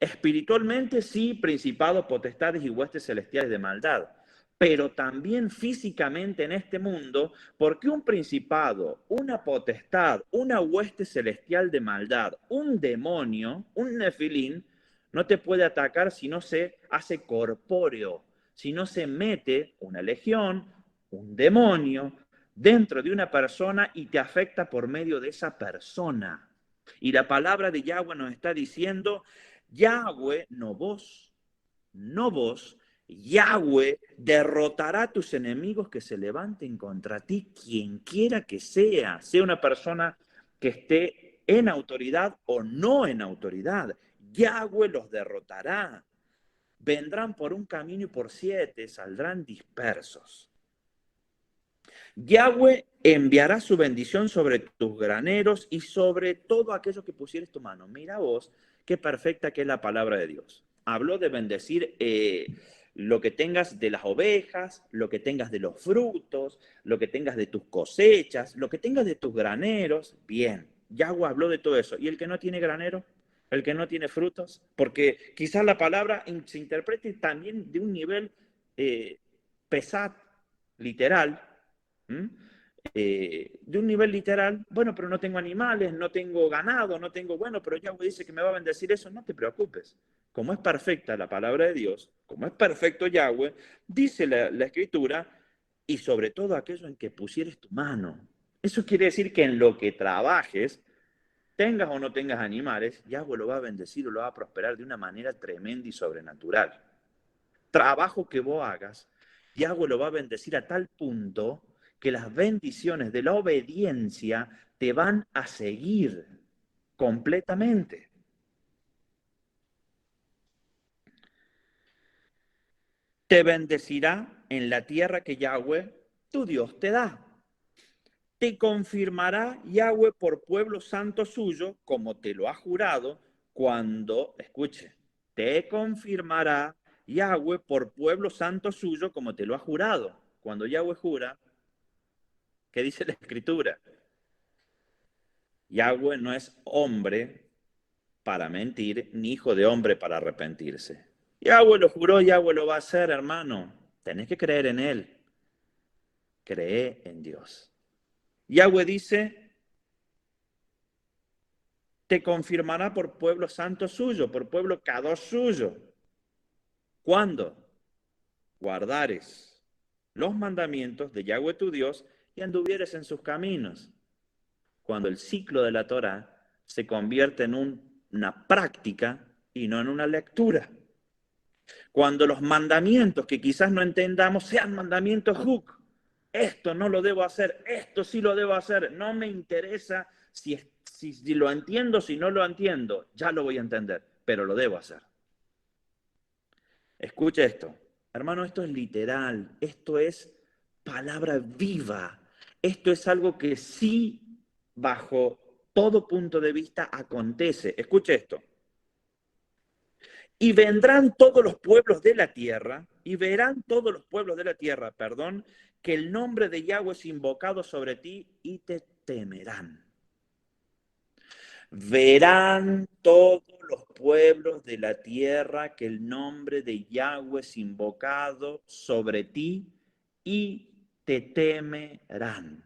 Speaker 1: Espiritualmente sí, principados, potestades y huestes celestiales de maldad, pero también físicamente en este mundo, porque un principado, una potestad, una hueste celestial de maldad, un demonio, un nefilín, no te puede atacar si no se hace corpóreo, si no se mete una legión, un demonio, dentro de una persona y te afecta por medio de esa persona. Y la palabra de Yahweh nos está diciendo, Yahweh, no vos, no vos, Yahweh derrotará a tus enemigos que se levanten contra ti, quien quiera que sea una persona que esté en autoridad o no en autoridad. Yahweh los derrotará. Vendrán por un camino y por 7 saldrán dispersos. Yahweh enviará su bendición sobre tus graneros y sobre todo aquello que pusieres tu mano. Mira vos, qué perfecta que es la palabra de Dios. Habló de bendecir lo que tengas de las ovejas, lo que tengas de los frutos, lo que tengas de tus cosechas, lo que tengas de tus graneros. Bien, Yahweh habló de todo eso. ¿Y el que no tiene granero? ¿El que no tiene frutos? Porque quizás la palabra se interprete también de un nivel pesado, literal. ¿Mm? De un nivel literal, bueno, pero no tengo animales, no tengo ganado, no tengo, bueno, pero Yahweh dice que me va a bendecir eso, no te preocupes. Como es perfecta la palabra de Dios, como es perfecto Yahweh, dice la Escritura, y sobre todo aquello en que pusieres tu mano. Eso quiere decir que en lo que trabajes, tengas o no tengas animales, Yahweh lo va a bendecir o lo va a prosperar de una manera tremenda y sobrenatural. Trabajo que vos hagas, Yahweh lo va a bendecir a tal punto que las bendiciones de la obediencia te van a seguir completamente. Te bendecirá en la tierra que Yahweh, tu Dios, te da. Te confirmará Yahweh por pueblo santo suyo, como te lo ha jurado, cuando, escuche, te confirmará Yahweh por pueblo santo suyo, como te lo ha jurado. Cuando Yahweh jura, ¿qué dice la Escritura? Yahweh no es hombre para mentir, ni hijo de hombre para arrepentirse. Yahweh lo juró, Yahweh lo va a hacer, hermano. Tenés que creer en Él. Cree en Dios. Yahweh dice, te confirmará por pueblo santo suyo, por pueblo kadosh suyo. ¿Cuándo? Guardares los mandamientos de Yahweh tu Dios y anduvieres en sus caminos. Cuando el ciclo de la Torah se convierte en una práctica y no en una lectura. Cuando los mandamientos que quizás no entendamos sean mandamientos hook. Esto no lo debo hacer, esto sí lo debo hacer. No me interesa si lo entiendo, si no lo entiendo. Ya lo voy a entender, pero lo debo hacer. Escuche esto. Hermano, esto es literal. Esto es palabra viva. Esto es algo que sí, bajo todo punto de vista, acontece. Escuche esto. Y vendrán todos los pueblos de la tierra, y verán todos los pueblos de la tierra, perdón, que el nombre de Yahweh es invocado sobre ti y te temerán. Verán todos los pueblos de la tierra que el nombre de Yahweh es invocado sobre ti y te temerán.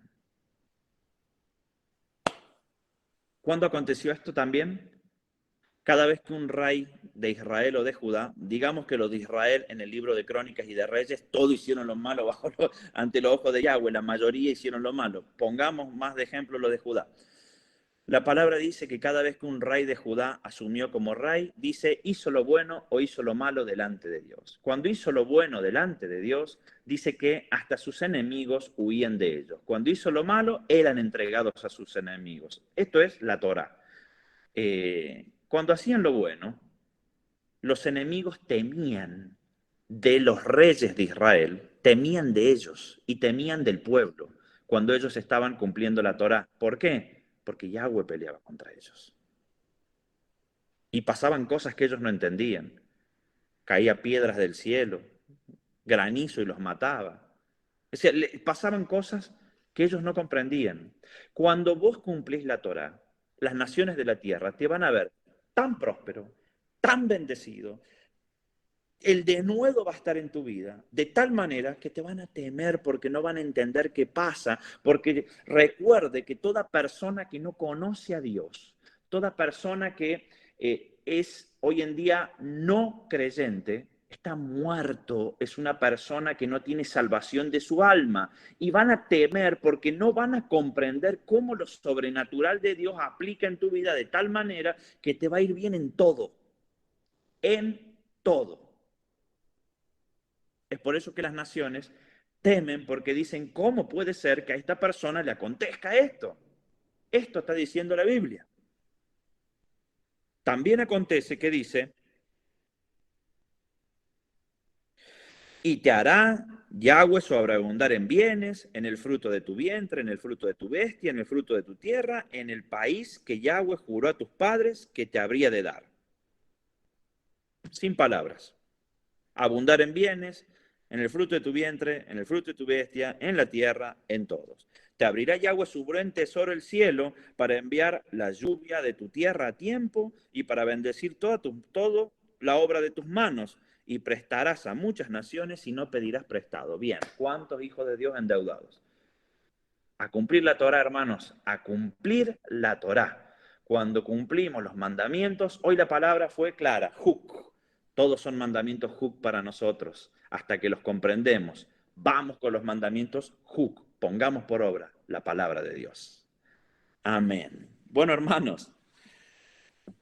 Speaker 1: ¿Cuándo aconteció esto también? Cada vez que un rey de Israel o de Judá, digamos que los de Israel en el libro de Crónicas y de Reyes, todos hicieron lo malo ante los ojos de Yahweh, la mayoría hicieron lo malo. Pongamos más de ejemplo lo de Judá. La palabra dice que cada vez que un rey de Judá asumió como rey, dice, hizo lo bueno o hizo lo malo delante de Dios. Cuando hizo lo bueno delante de Dios, dice que hasta sus enemigos huían de ellos. Cuando hizo lo malo, eran entregados a sus enemigos. Esto es la Torá. Cuando hacían lo bueno, los enemigos temían de los reyes de Israel, temían de ellos y temían del pueblo cuando ellos estaban cumpliendo la Torá. ¿Por qué? Porque Yahweh peleaba contra ellos. Y pasaban cosas que ellos no entendían. Caía piedras del cielo, granizo y los mataba. O sea, pasaban cosas que ellos no comprendían. Cuando vos cumplís la Torá, las naciones de la tierra te van a ver tan próspero, tan bendecido, el denuedo va a estar en tu vida, de tal manera que te van a temer porque no van a entender qué pasa, porque recuerde que toda persona que no conoce a Dios, toda persona que es hoy en día no creyente, está muerto, es una persona que no tiene salvación de su alma y van a temer porque no van a comprender cómo lo sobrenatural de Dios aplica en tu vida de tal manera que te va a ir bien en todo, en todo. Es por eso que las naciones temen porque dicen, ¿cómo puede ser que a esta persona le acontezca esto? Esto está diciendo la Biblia. También acontece que dice, y te hará Yahweh sobreabundar en bienes, en el fruto de tu vientre, en el fruto de tu bestia, en el fruto de tu tierra, en el país que Yahweh juró a tus padres que te habría de dar. Sin palabras. Abundar en bienes, en el fruto de tu vientre, en el fruto de tu bestia, en la tierra, en todos. Te abrirá Yahweh su buen tesoro el cielo para enviar la lluvia de tu tierra a tiempo y para bendecir todo la obra de tus manos. Y prestarás a muchas naciones y no pedirás prestado. Bien, ¿cuántos hijos de Dios endeudados? A cumplir la Torá, hermanos, a cumplir la Torá. Cuando cumplimos los mandamientos, hoy la palabra fue clara, juk. Todos son mandamientos juk para nosotros, hasta que los comprendemos. Vamos con los mandamientos juk, pongamos por obra la palabra de Dios. Amén. Bueno, hermanos,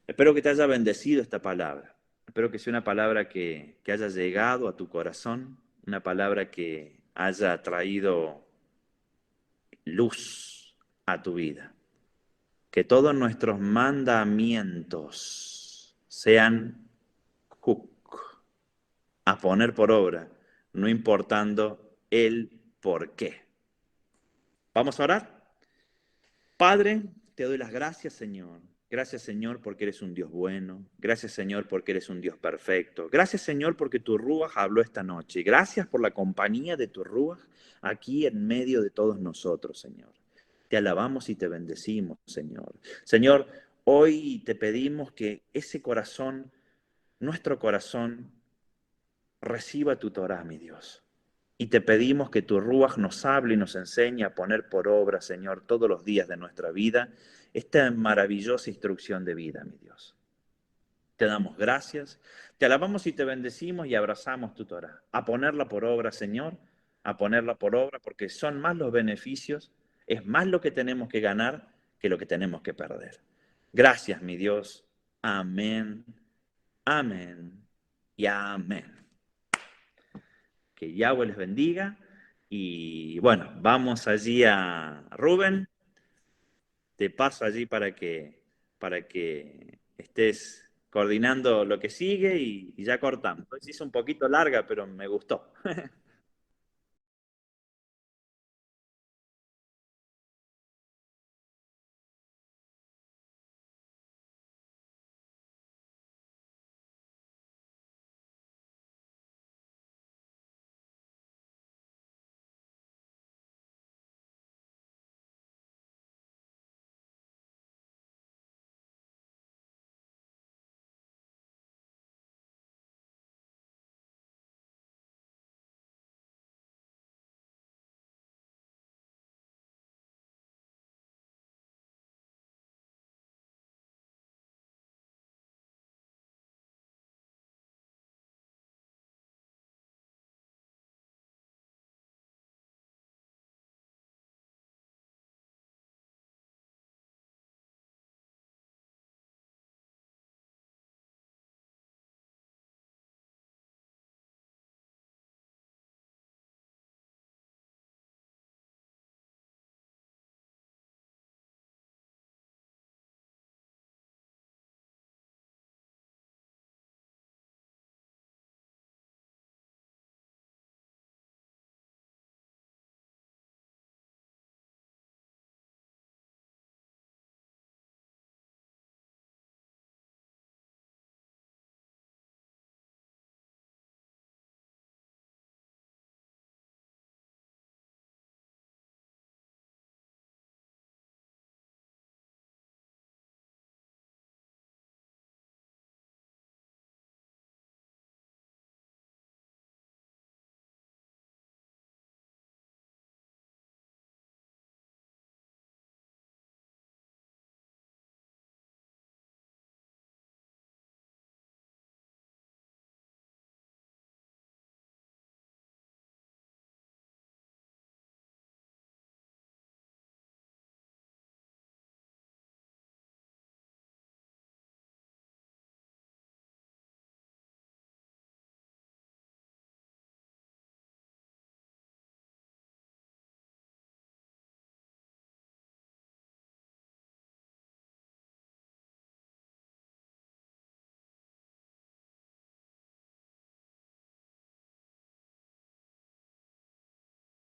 Speaker 1: espero que te haya bendecido esta palabra. Espero que sea una palabra que haya llegado a tu corazón, una palabra que haya traído luz a tu vida. Que todos nuestros mandamientos sean hook, a poner por obra, no importando el por qué. ¿Vamos a orar? Padre, te doy las gracias, Señor. Gracias, Señor, porque eres un Dios bueno. Gracias, Señor, porque eres un Dios perfecto. Gracias, Señor, porque tu Ruaj habló esta noche. Gracias por la compañía de tu Ruaj aquí en medio de todos nosotros, Señor. Te alabamos y te bendecimos, Señor. Señor, hoy te pedimos que ese corazón, nuestro corazón, reciba tu Torah, mi Dios. Y te pedimos que tu Ruaj nos hable y nos enseñe a poner por obra, Señor, todos los días de nuestra vida, esta maravillosa instrucción de vida, mi Dios. Te damos gracias, te alabamos y te bendecimos y abrazamos tu Torah. A ponerla por obra, Señor, a ponerla por obra, porque son más los beneficios, es más lo que tenemos que ganar que lo que tenemos que perder. Gracias, mi Dios. Amén, amén y amén. Que Yahweh les bendiga. Y bueno, vamos allí a Rubén. Te paso allí para que estés coordinando lo que sigue y ya cortamos. Hoy se hizo un poquito larga, pero me gustó.